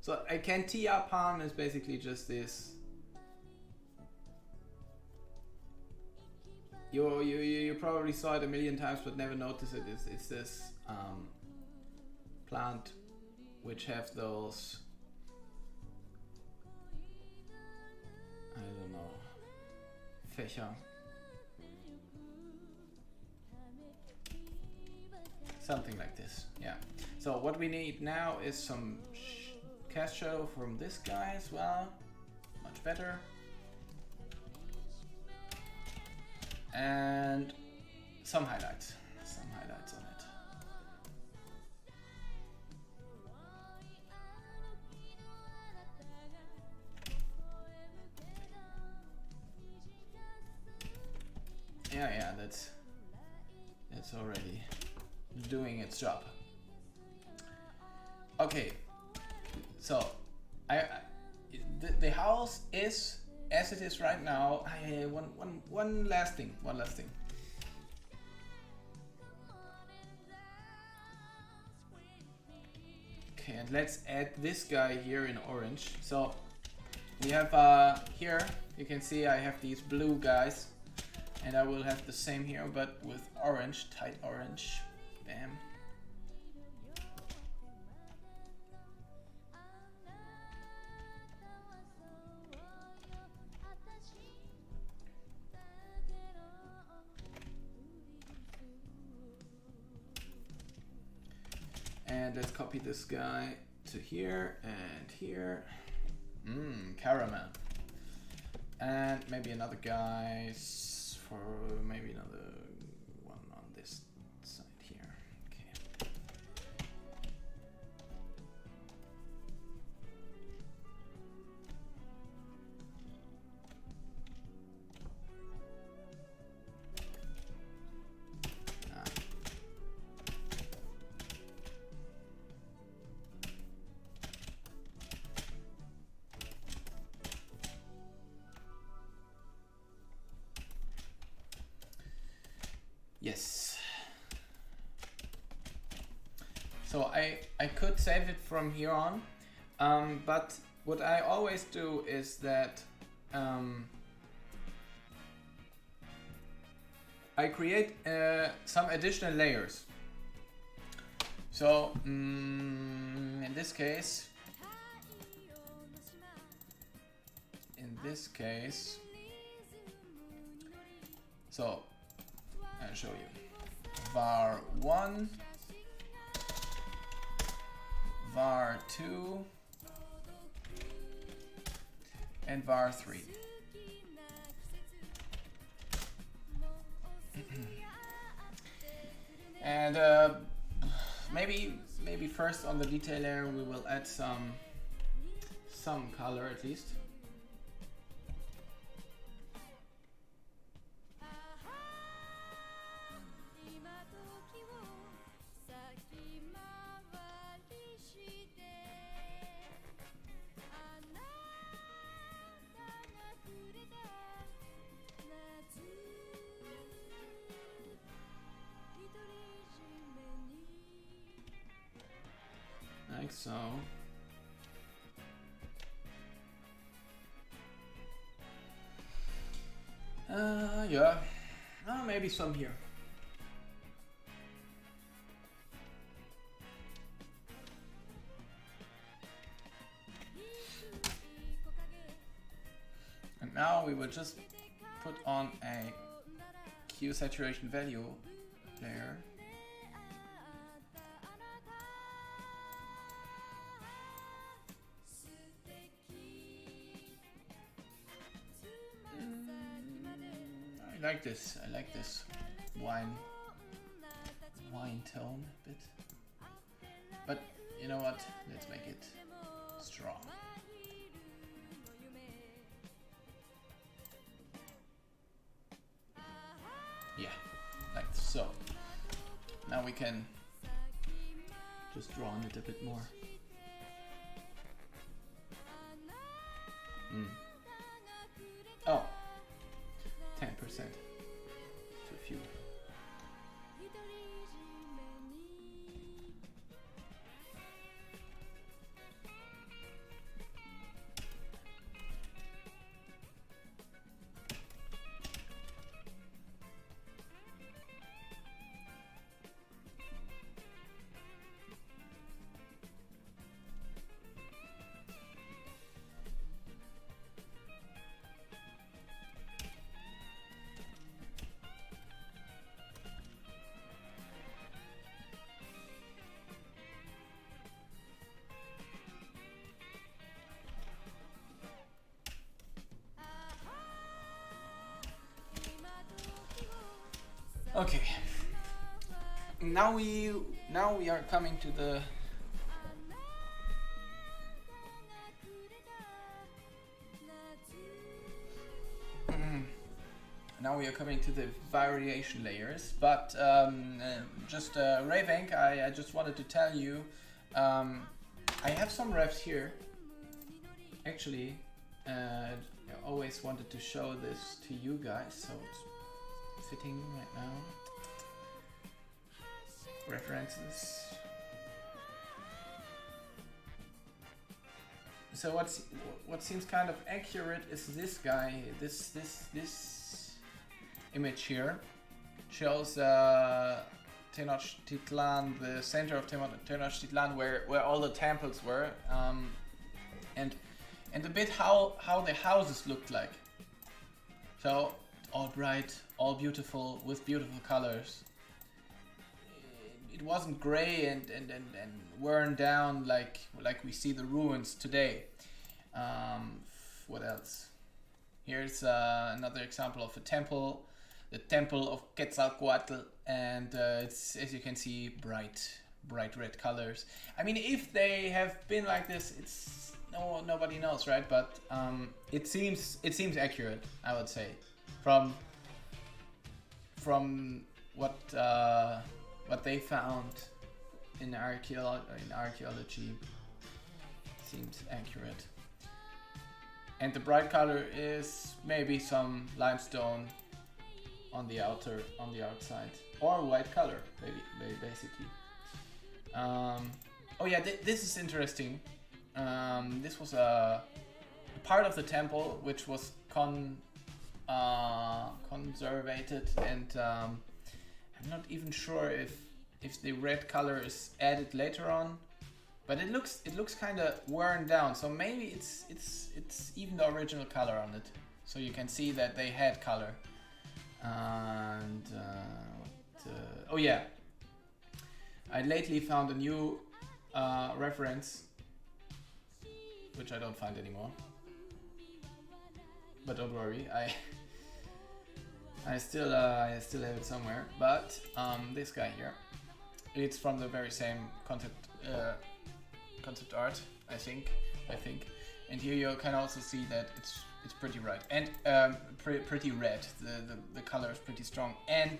[SPEAKER 1] So a Kentilla palm is basically just this. You probably saw it a million times but never noticed it. It's this plant which have those, I don't know, Fächer. Something like this, yeah. So what we need now is some cast shadow from this guy as well, much better. And some highlights on it. Yeah, that's already doing its job. Okay, so the house is as it is right now. One last thing. Okay, and let's add this guy here in orange. So we have here, you can see I have these blue guys, and I will have the same here, but with orange, tight orange. Bam. And let's copy this guy to here and here. Caramel. And maybe another guy for maybe another one on this side here. Okay. Yes. So I could save it from here on, but what I always do is that I create some additional layers. So in this case, so I'll show you. var1, var2, and var3. And maybe first on the detail layer we will add some color at least. Like so. Yeah. Maybe some here. And now we will just put on a Q saturation value layer. I like this wine tone a bit. But you know what? Let's make it strong. Yeah, like so. Now we can just draw on it a bit more. Oh. 10%. Too few. Okay. Now we are coming to the variation layers, but just Ravenk, I just wanted to tell you, I have some revs here. Actually, I always wanted to show this to you guys, so it's fitting right now. References. So what seems kind of accurate is this guy. This image here shows Tenochtitlan, the center of Tenochtitlan, where all the temples were, and a bit how the houses looked like. So all bright, all beautiful, with beautiful colors. It wasn't gray and worn down like we see the ruins today. What else? Here's another example of a temple, the temple of Quetzalcoatl, and it's, as you can see, bright red colors. I mean, if they have been like this, it's nobody knows, right? But it seems accurate, I would say, from what they found in archaeology. Seems accurate. And the bright color is maybe some limestone on the outside, or white color, basically. Oh yeah, this is interesting. This was a part of the temple which was conservated, and I'm not even sure if the red color is added later on, but it looks kind of worn down. So maybe it's even the original color on it. So you can see that they had color. And oh yeah, I lately found a new reference, which I don't find anymore. But don't worry, I still have it somewhere. But this guy here, it's from the very same concept art, I think. And here you can also see that it's pretty red, and pretty red. The color is pretty strong. And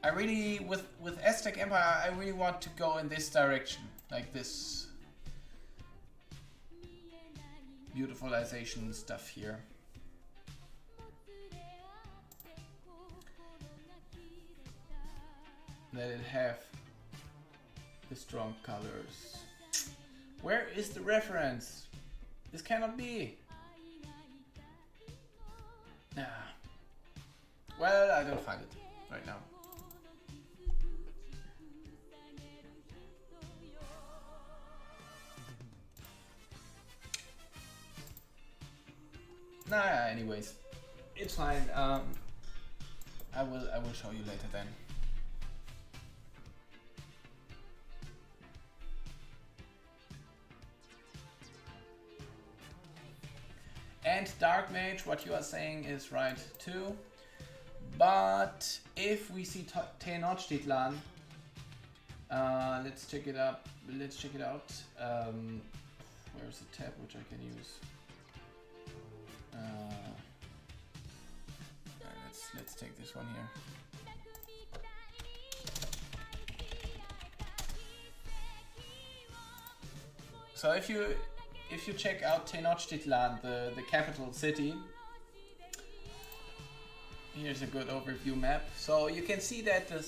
[SPEAKER 1] I really, with Aztec Empire, I really want to go in this direction, like this beautifulization stuff here. Let it have the strong colors. Where is the reference? This cannot be. Well, I don't find it right now. Anyways, it's fine. I will show you later then. And Dark Mage, what you are saying is right too. But if we see Tenochtitlan, let's check it up. Let's check it out. Where's the tab which I can use? Let's take this one here. So if you check out Tenochtitlan, the capital city, here's a good overview map. So you can see that the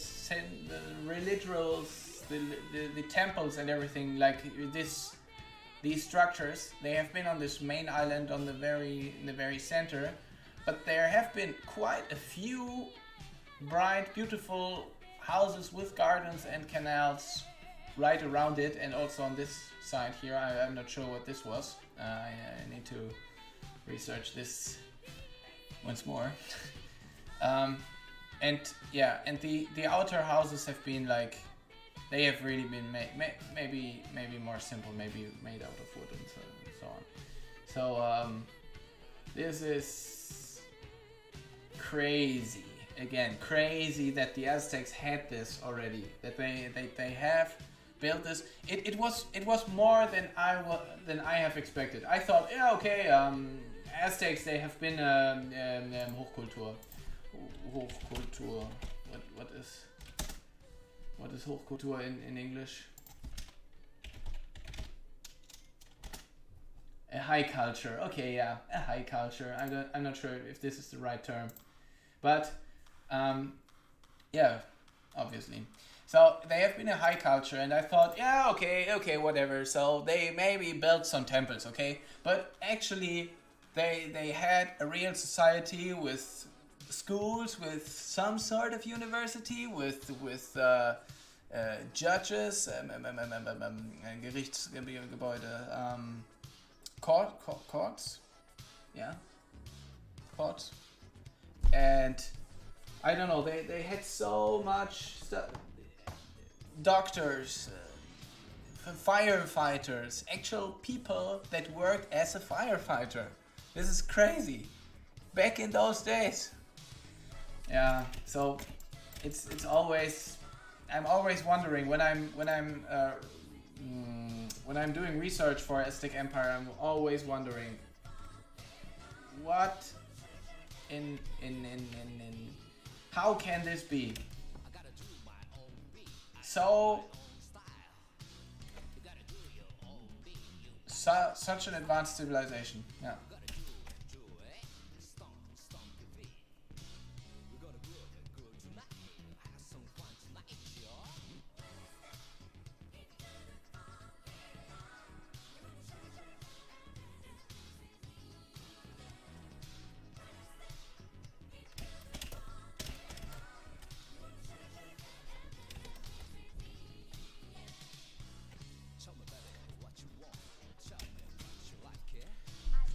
[SPEAKER 1] religious, the temples and everything, like these structures, they have been on this main island in the very center, but there have been quite a few bright, beautiful houses with gardens and canals right around it, and also on this side here. I'm not sure what this was. I need to research this once more. And yeah, and the outer houses have been like, they have really been maybe more simple, maybe made out of wood and so on. So this is crazy. Again, crazy that the Aztecs had this already. That they have built this. It was more than I have expected. I thought, yeah, okay, Aztecs, they have been Hochkultur. What is Hochkultur in English? A high culture. Okay, yeah, a high culture. I'm not sure if this is the right term, but yeah, obviously. So they have been a high culture, and I thought, yeah, okay, whatever. So they maybe built some temples, okay, but actually they had a real society with schools, with some sort of university, with judges, Gerichtsgebäude, courts, yeah, courts, and I don't know, they had so much stuff. Doctors, firefighters, actual people that worked as a firefighter. This is crazy. Back in those days. Yeah, so it's always, I'm always wondering when I'm doing research for Aztec Empire, I'm always wondering what in how can this be so such an advanced civilization? Yeah.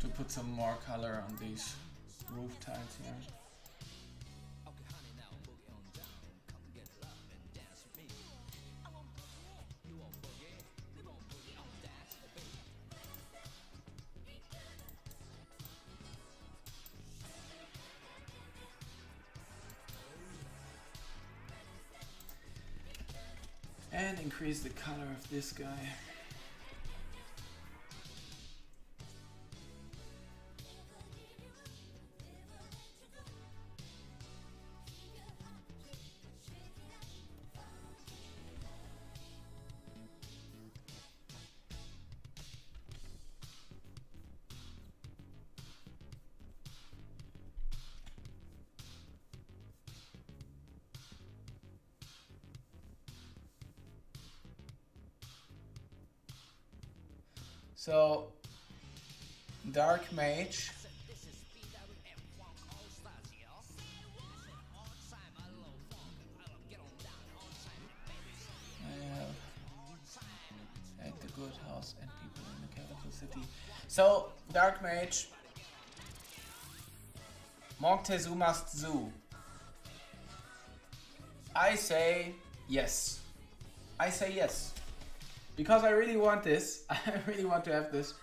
[SPEAKER 1] to put some more color on these roof tiles here. And increase the color of this guy. So, Dark Mage. At the good house and people in the capital city. So, Dark Mage. Moctezuma's Zoo. I say yes. I say yes. Because I really want this, I really want to have this,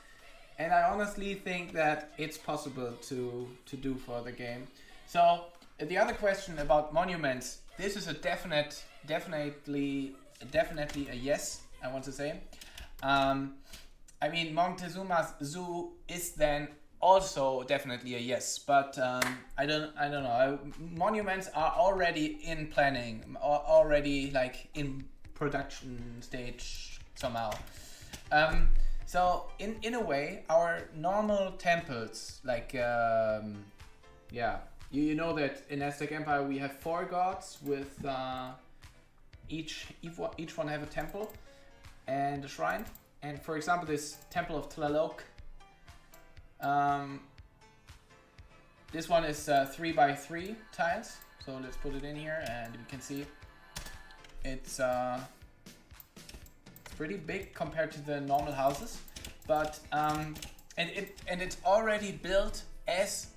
[SPEAKER 1] and I honestly think that it's possible to do for the game. So the other question about monuments, this is a definitely a yes. I want to say. I mean, Montezuma's Zoo is then also definitely a yes, but I don't know. Monuments are already in planning, already like in production stage. Somehow. So in a way, our normal temples, like yeah, you know that in Aztec Empire we have 4 gods with each one have a temple and a shrine. And for example, this temple of Tlaloc, this one is 3x3 tiles. So let's put it in here, and you can see it's pretty big compared to the normal houses, but and it's already built as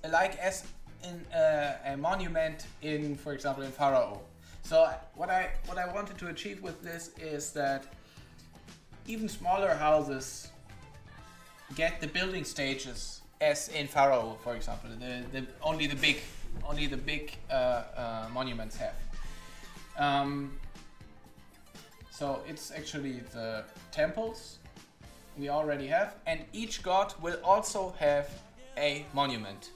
[SPEAKER 1] in a monument in, for example, in Pharaoh. So what I wanted to achieve with this is that even smaller houses get the building stages as in Pharaoh, for example. Only the big monuments have. So it's actually the temples we already have, and each god will also have a monument.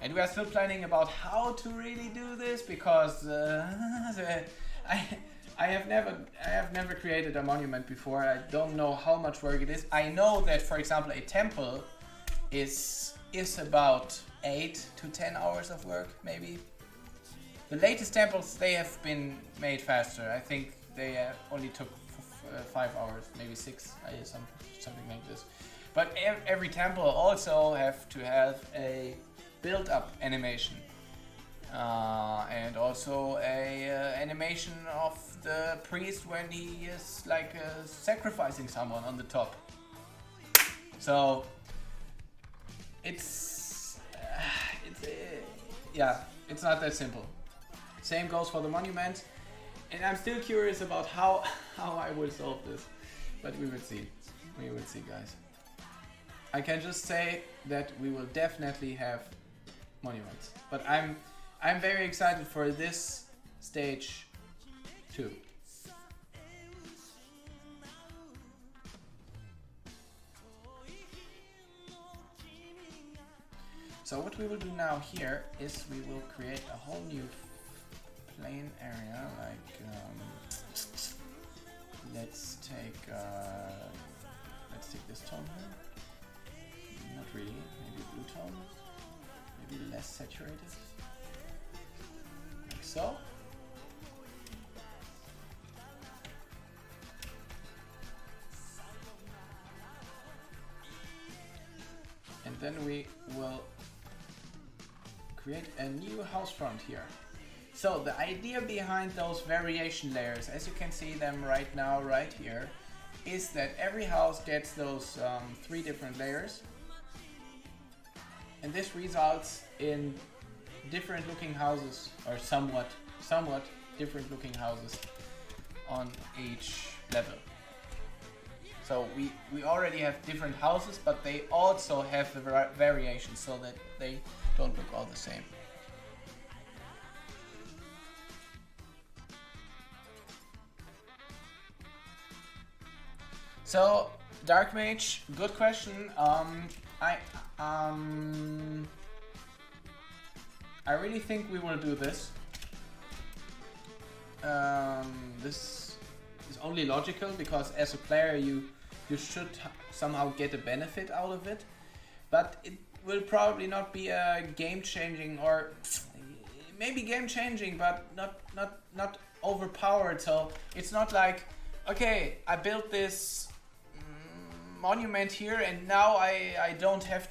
[SPEAKER 1] And we are still planning about how to really do this, because I have never created a monument before. I don't know how much work it is. I know that, for example, a temple is about 8 to 10 hours of work, maybe. The latest temples, they have been made faster. I think they only took 5 hours, maybe 6, something like this. But every temple also have to have a build-up animation, and also a animation of the priest when he is like sacrificing someone on the top. So it's not that simple. Same goes for the monument. And I'm still curious about how I will solve this, but we will see. We will see, guys. I can just say that we will definitely have monuments, but I'm very excited for this stage too. So what we will do now here is we will create a whole new plain area, like let's take this tone here. Not really, maybe blue tone, maybe less saturated, like so. And then we will create a new house front here. So the idea behind those variation layers, as you can see them right now, right here, is that every house gets those 3 different layers. and this results in different looking houses, or somewhat different looking houses on each level. So we already have different houses, but they also have the variations so that they don't look all the same. So, Dark Mage, good question. I really think we will do this. This is only logical because as a player you should somehow get a benefit out of it, but it will probably not be a game-changing, or maybe game-changing, but not overpowered. So it's not like, okay, I built this monument here, and now I don't have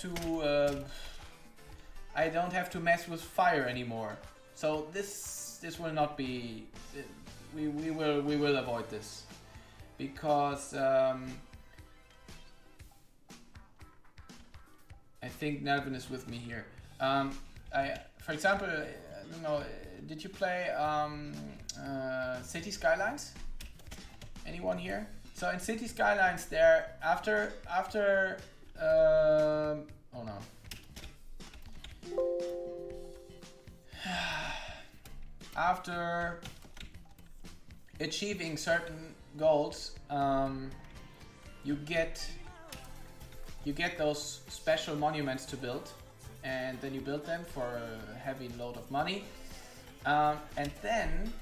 [SPEAKER 1] to mess with fire anymore. So this will not be. We will avoid this because I think Nelvin is with me here. For example, I don't know. Did you play City Skylines? Anyone here? So in City Skylines, there after oh no. After achieving certain goals, you get those special monuments to build, and then you build them for a heavy load of money, and then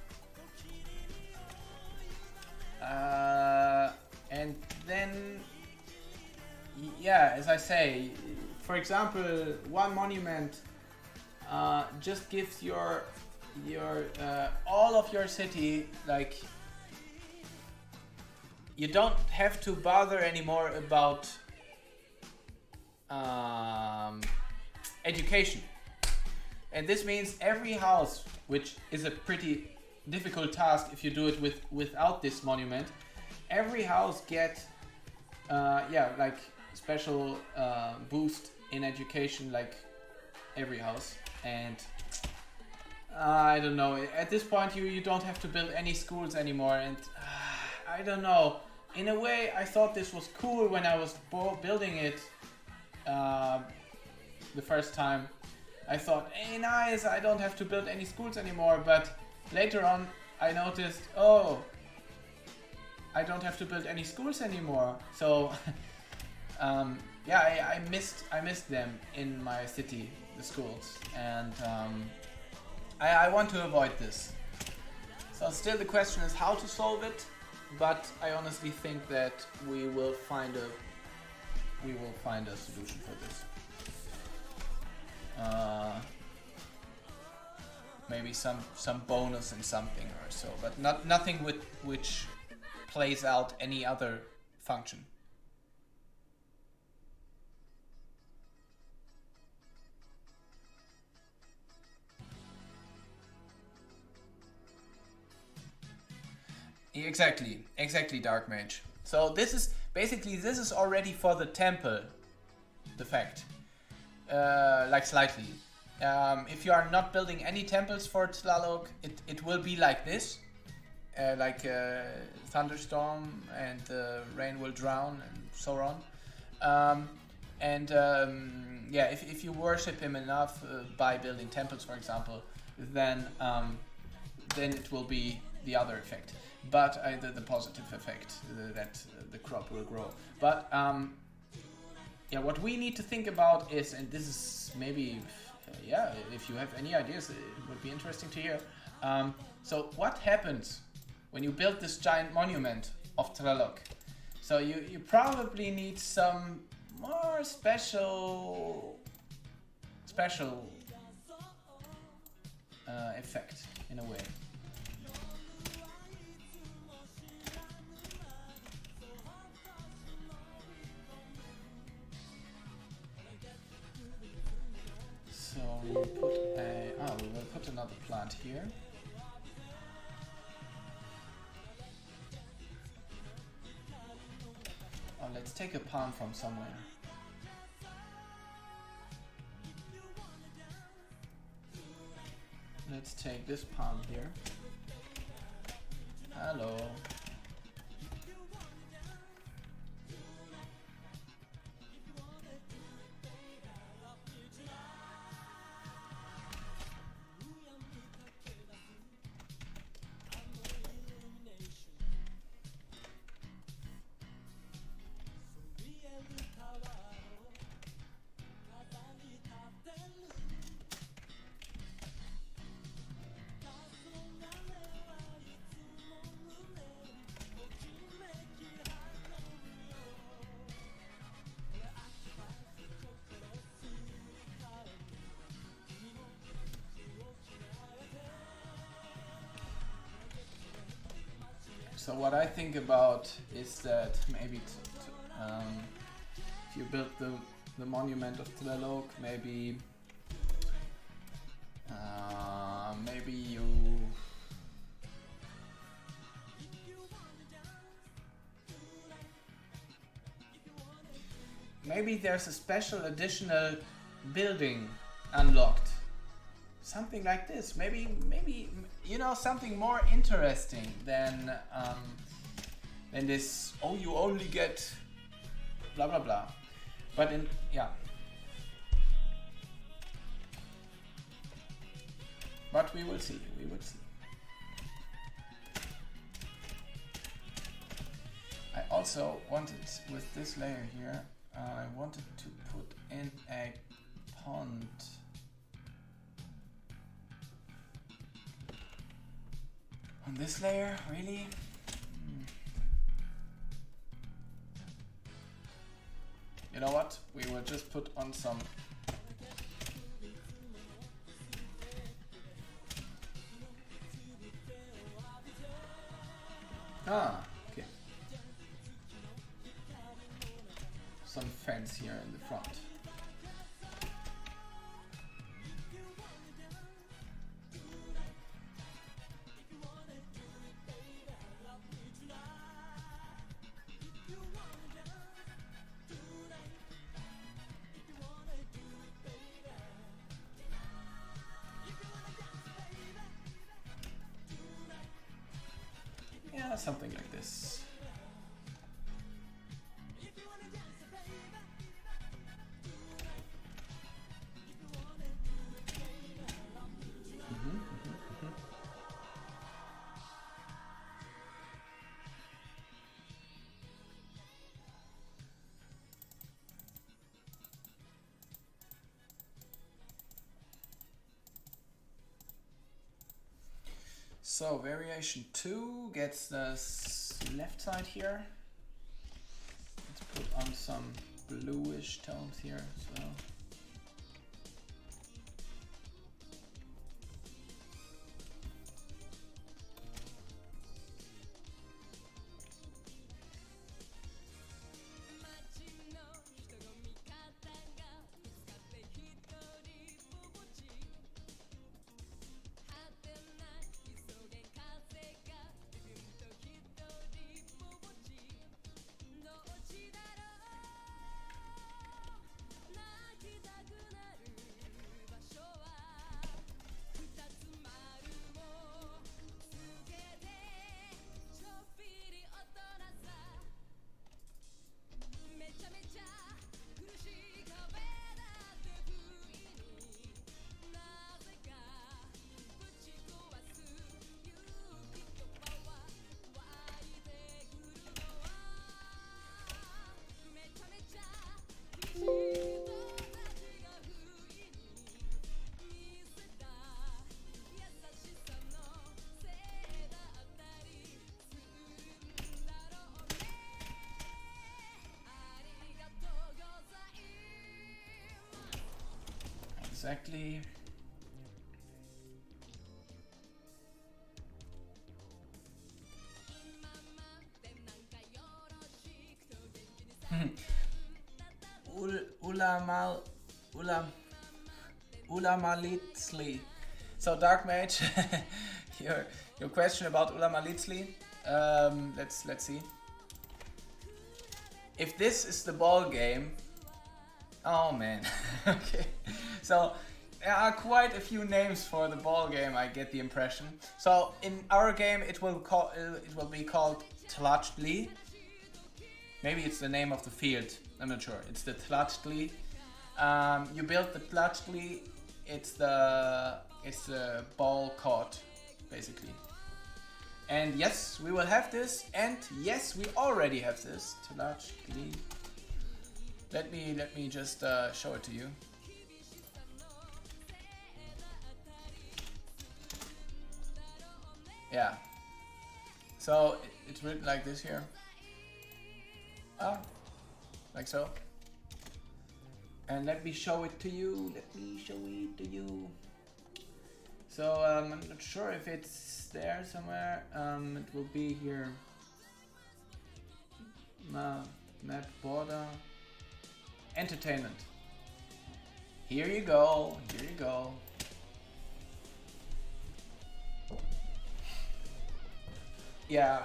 [SPEAKER 1] yeah, as I say, for example, one monument just gives your all of your city, like, you don't have to bother anymore about education, and this means every house, which is a pretty difficult task if you do it without this monument, every house get like special boost in education, like every house. And I don't know, at this point you don't have to build any schools anymore, and I don't know, in a way I thought this was cool when I was building it the first time. I thought, hey, nice, I don't have to build any schools anymore, but later on I noticed, oh, I don't have to build any schools anymore. So yeah, I missed them in my city, the schools, and I want to avoid this. So still the question is how to solve it, but I honestly think that we will find a solution for this. Maybe some bonus in something or so, but nothing which plays out any other function. Exactly, Dark Mage. So this is already for the temple defect, like slightly. If you are not building any temples for Tlaloc, it will be like this, like thunderstorm, and rain will drown, and so on. Yeah, if you worship him enough by building temples, for example, then it will be the other effect. But the positive effect, that the crop will grow. But yeah, what we need to think about is, and this is maybe, yeah, if you have any ideas, it would be interesting to hear. So what happens when you build this giant monument of Tlaloc? So you probably need some more special effect in a way. So we will put another plant here. Oh, let's take a palm from somewhere. let's take this palm here. Hello. So what I think about is that maybe if you build the monument of Tlaloc, maybe maybe there's a special additional building unlocked. Something like this, maybe you know, something more interesting than this. Oh, you only get blah blah blah. But yeah. But we will see. We will see. I also wanted with this layer here. I wanted to put in a pond. On this layer, really? You know what? We will just put on some. Okay. Some fence here in the front. Something like this. So variation 2 gets the left side here. Let's put on some bluish tones here as well. Exactly. Ulamalitzli. So Dark Mage, your question about Ulamalitzli. Let's see. If this is the ball game, oh man. Okay. So quite a few names for the ball game, I get the impression. So in our game it will be called Tlachtli. Maybe it's the name of the field, I'm not sure. It's the Tlachtli. You build the Tlachtli, it's the ball court, basically. And yes, we will have this, and yes, we already have this. Tlachtli. Let me just show it to you. Yeah. So it's written like this here. Like so. And let me show it to you. So I'm not sure if it's there somewhere. It will be here. Map border. Entertainment. Here you go. Yeah,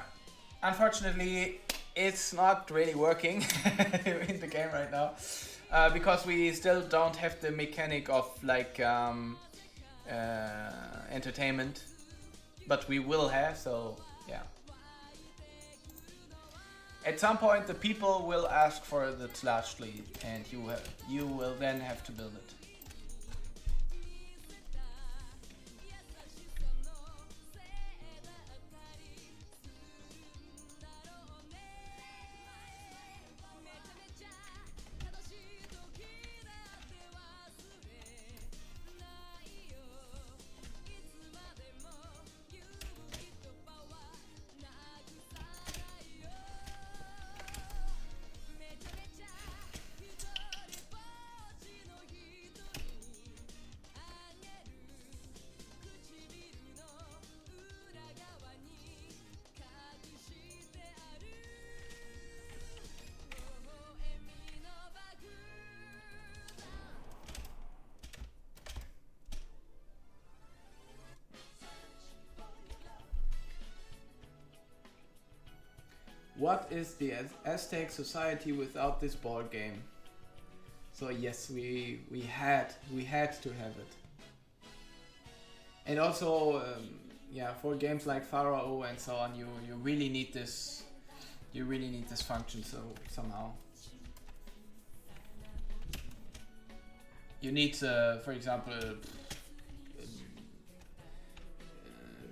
[SPEAKER 1] unfortunately, it's not really working in the game right now because we still don't have the mechanic of like entertainment, but we will have. So yeah, at some point the people will ask for the Tlachtli, and you will then have to build it. What is the Aztec society without this board game? So yes, we had to have it. And also, yeah, for games like Pharaoh and so on, you really need this. You really need this function. So somehow, you need, for example,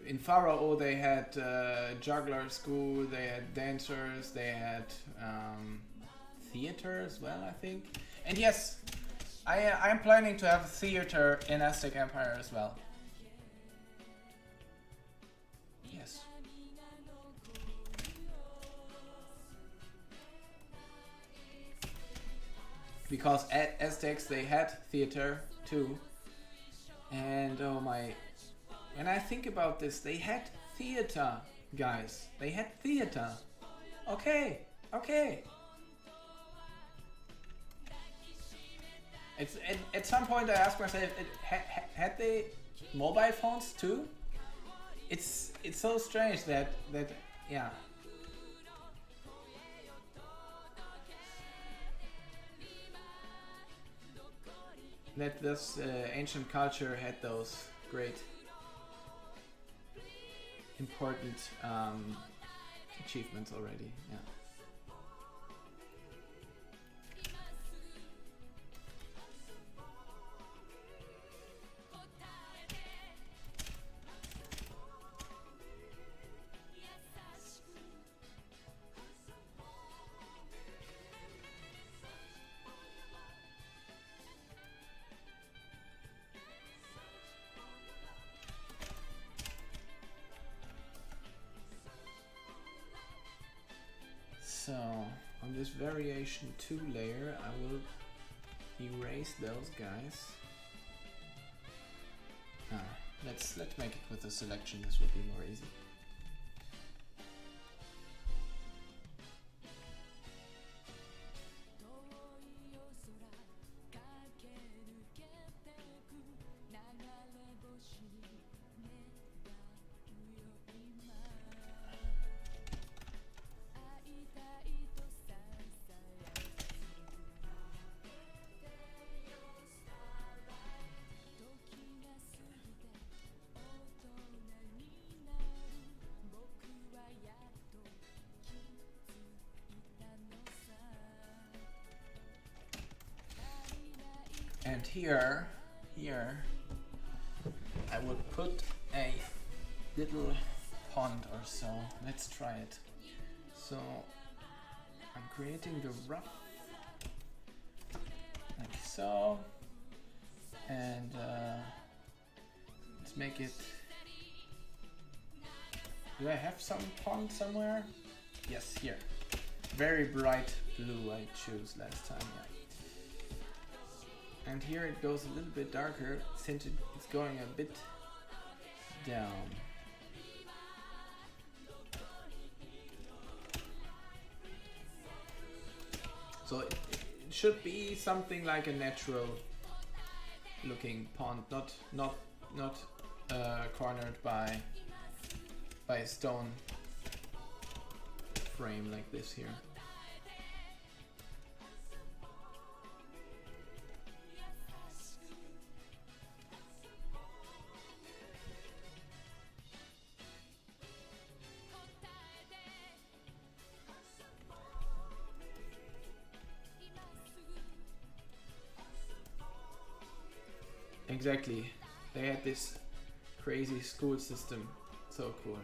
[SPEAKER 1] in Pharaoh they had juggler school, they had dancers, they had theater as well, I think. And yes, I'm planning to have a theater in Aztec Empire as well. Yes. Because at Aztecs they had theater too. And oh my... When I think about this, they had theater, guys. They had theater. Okay, okay. It's at some point I asked myself, had they mobile phones too? It's so strange that yeah. That this ancient culture had those great important achievements already. Yeah. So on this variation 2 layer I will erase those guys. Let's make it with a selection, this will be more easy. And here I would put a little pond or so. Let's try it. So I'm creating the rough like so, and let's make it. Do I have some pond somewhere? Yes, here. Very bright blue I choose last time. Yeah. And here it goes a little bit darker since it's going a bit down. So it should be something like a natural looking pond, not cornered by a stone frame like this here. Exactly, they had this crazy school system. So cool.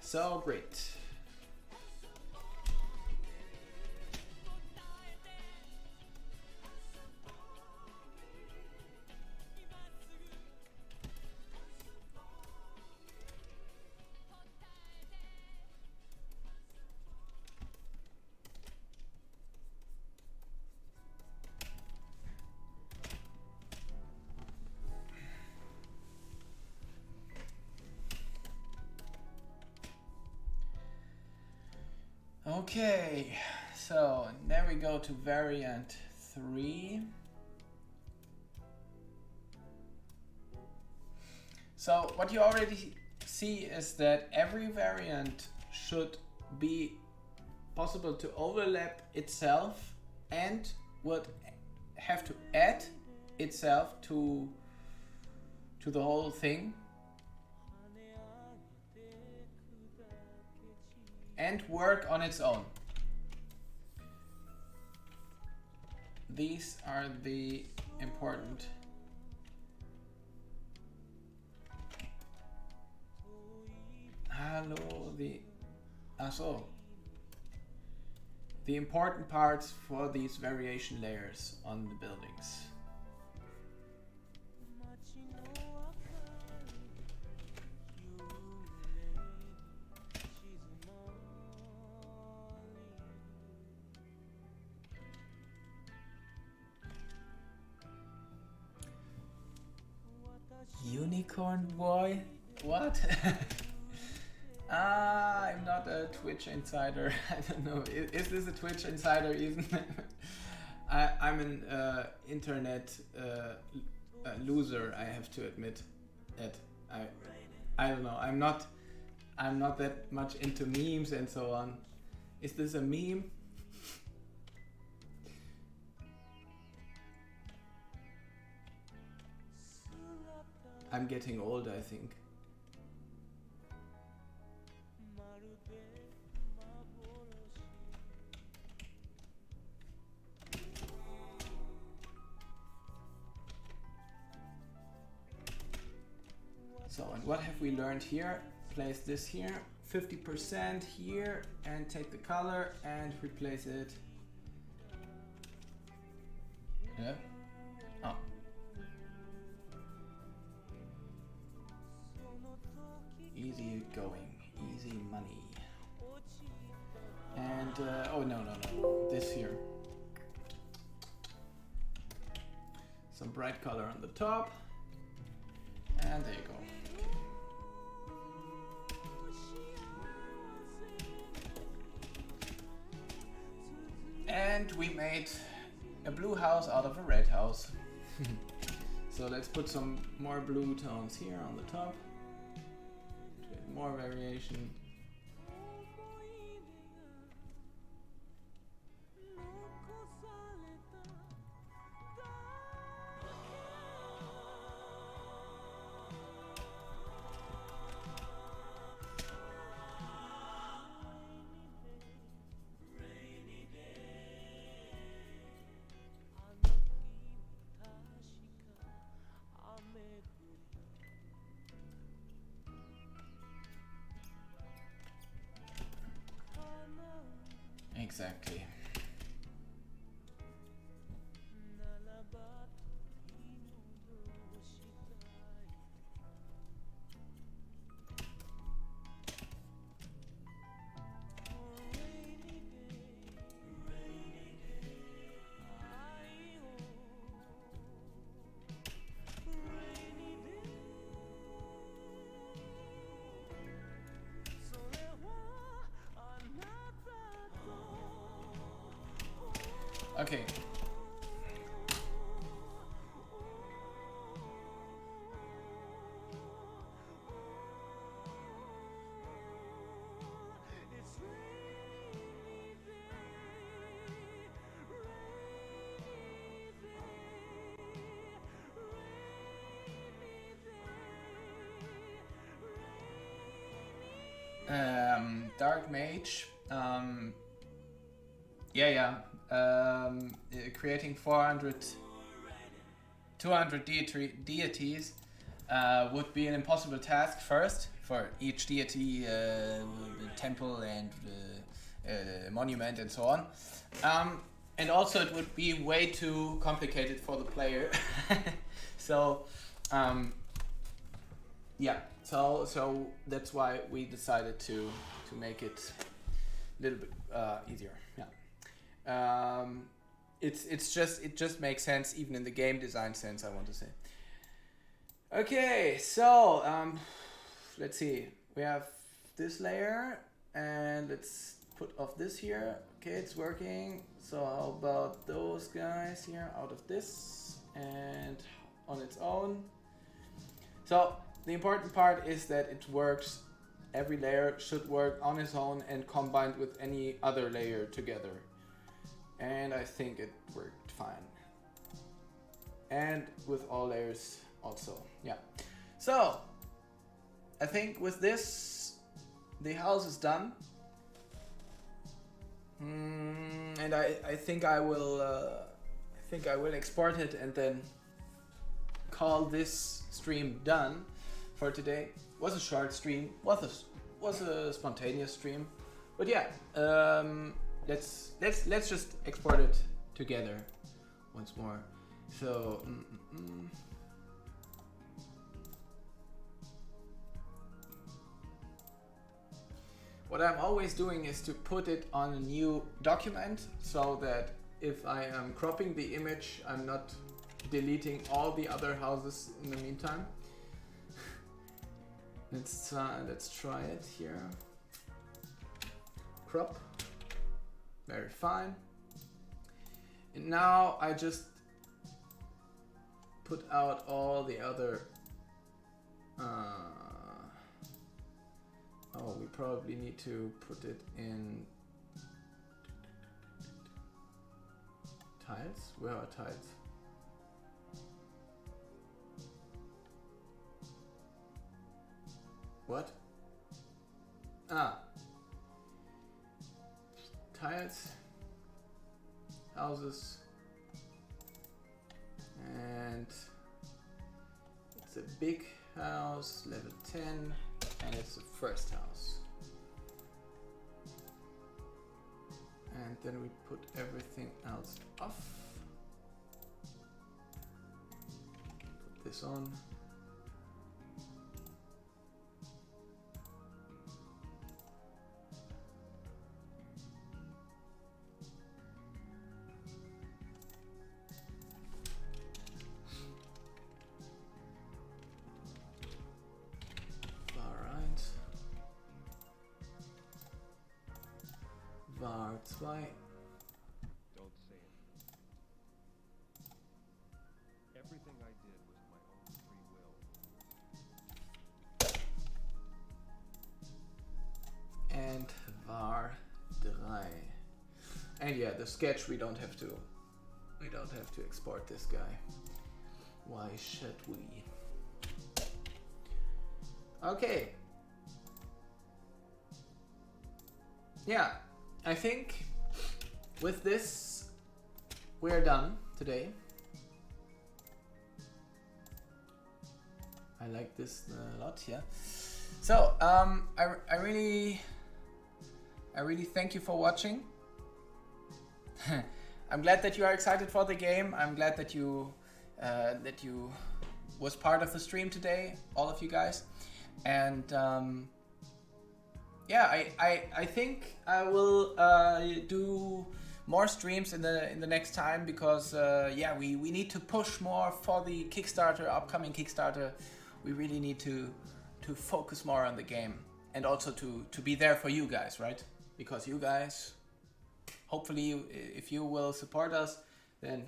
[SPEAKER 1] So great. Okay, so now we go to variant 3. So what you already see is that every variant should be possible to overlap itself and would have to add itself to the whole thing. And work on its own. These are the important the important parts for these variation layers on the buildings. Unicorn boy? What? I'm not a Twitch insider. I don't know. Is this a Twitch insider even? I'm an internet loser, I have to admit. That I don't know. I'm not that much into memes and so on. Is this a meme? I'm getting old, I think. So, and what have we learned here? Place this here, 50% here, and take the color and replace it. Yeah. Oh. Easy going, easy money. And, oh no, this here. Some bright color on the top. And there you go. And we made a blue house out of a red house. So let's put some more blue tones here on the top. To get more variation. exactly. Okay. Dark Mage. Creating 200 deities would be an impossible task first for each deity, temple and monument and so on. And also it would be way too complicated for the player. So so that's why we decided to make it a little bit easier. Yeah. It just makes sense, even in the game design sense, I want to say. Okay, so let's see. We have this layer, and let's put off this here. Okay, it's working. So how about those guys here out of this and on its own? So the important part is that it works. Every layer should work on its own and combined with any other layer together. And I think it worked fine. And with all layers also, yeah. So I think with this, the house is done. And I think I will export it and then call this stream done for today. Was a short stream, was a spontaneous stream, but yeah, let's just export it together once more. So what I'm always doing is to put it on a new document so that if I am cropping the image, I'm not deleting all the other houses in the meantime. Let's try it here. Crop. Very fine. And now I just put out all the other. Oh, we probably need to put it in tiles. Where are tiles? What? Ah. Tiles. Houses. And it's a big house, level 10, and it's the first house. And then we put everything else off. Put this on. var 2.
[SPEAKER 2] Don't say it. Everything I did was my own free will.
[SPEAKER 1] And var 3. And yeah, the sketch we don't have to export this guy. Why should we? Okay. Yeah, I think with this we're done today. I like this a lot, yeah. So I really thank you for watching. I'm glad that you are excited for the game. I'm glad that you was part of the stream today, all of you guys. And yeah, I think I will do more streams in the next time, because yeah, we need to push more for the Kickstarter, upcoming Kickstarter. We really need to focus more on the game, and also to be there for you guys, right? Because you guys, hopefully, if you will support us, then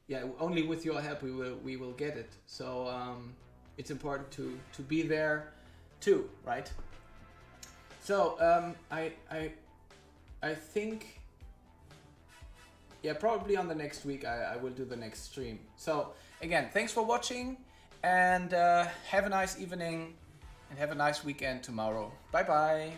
[SPEAKER 1] yeah, only with your help we will get it. So it's important to be there too, right? So I think, yeah, probably on the next week I will do the next stream. So again, thanks for watching, and have a nice evening, and have a nice weekend tomorrow. Bye bye.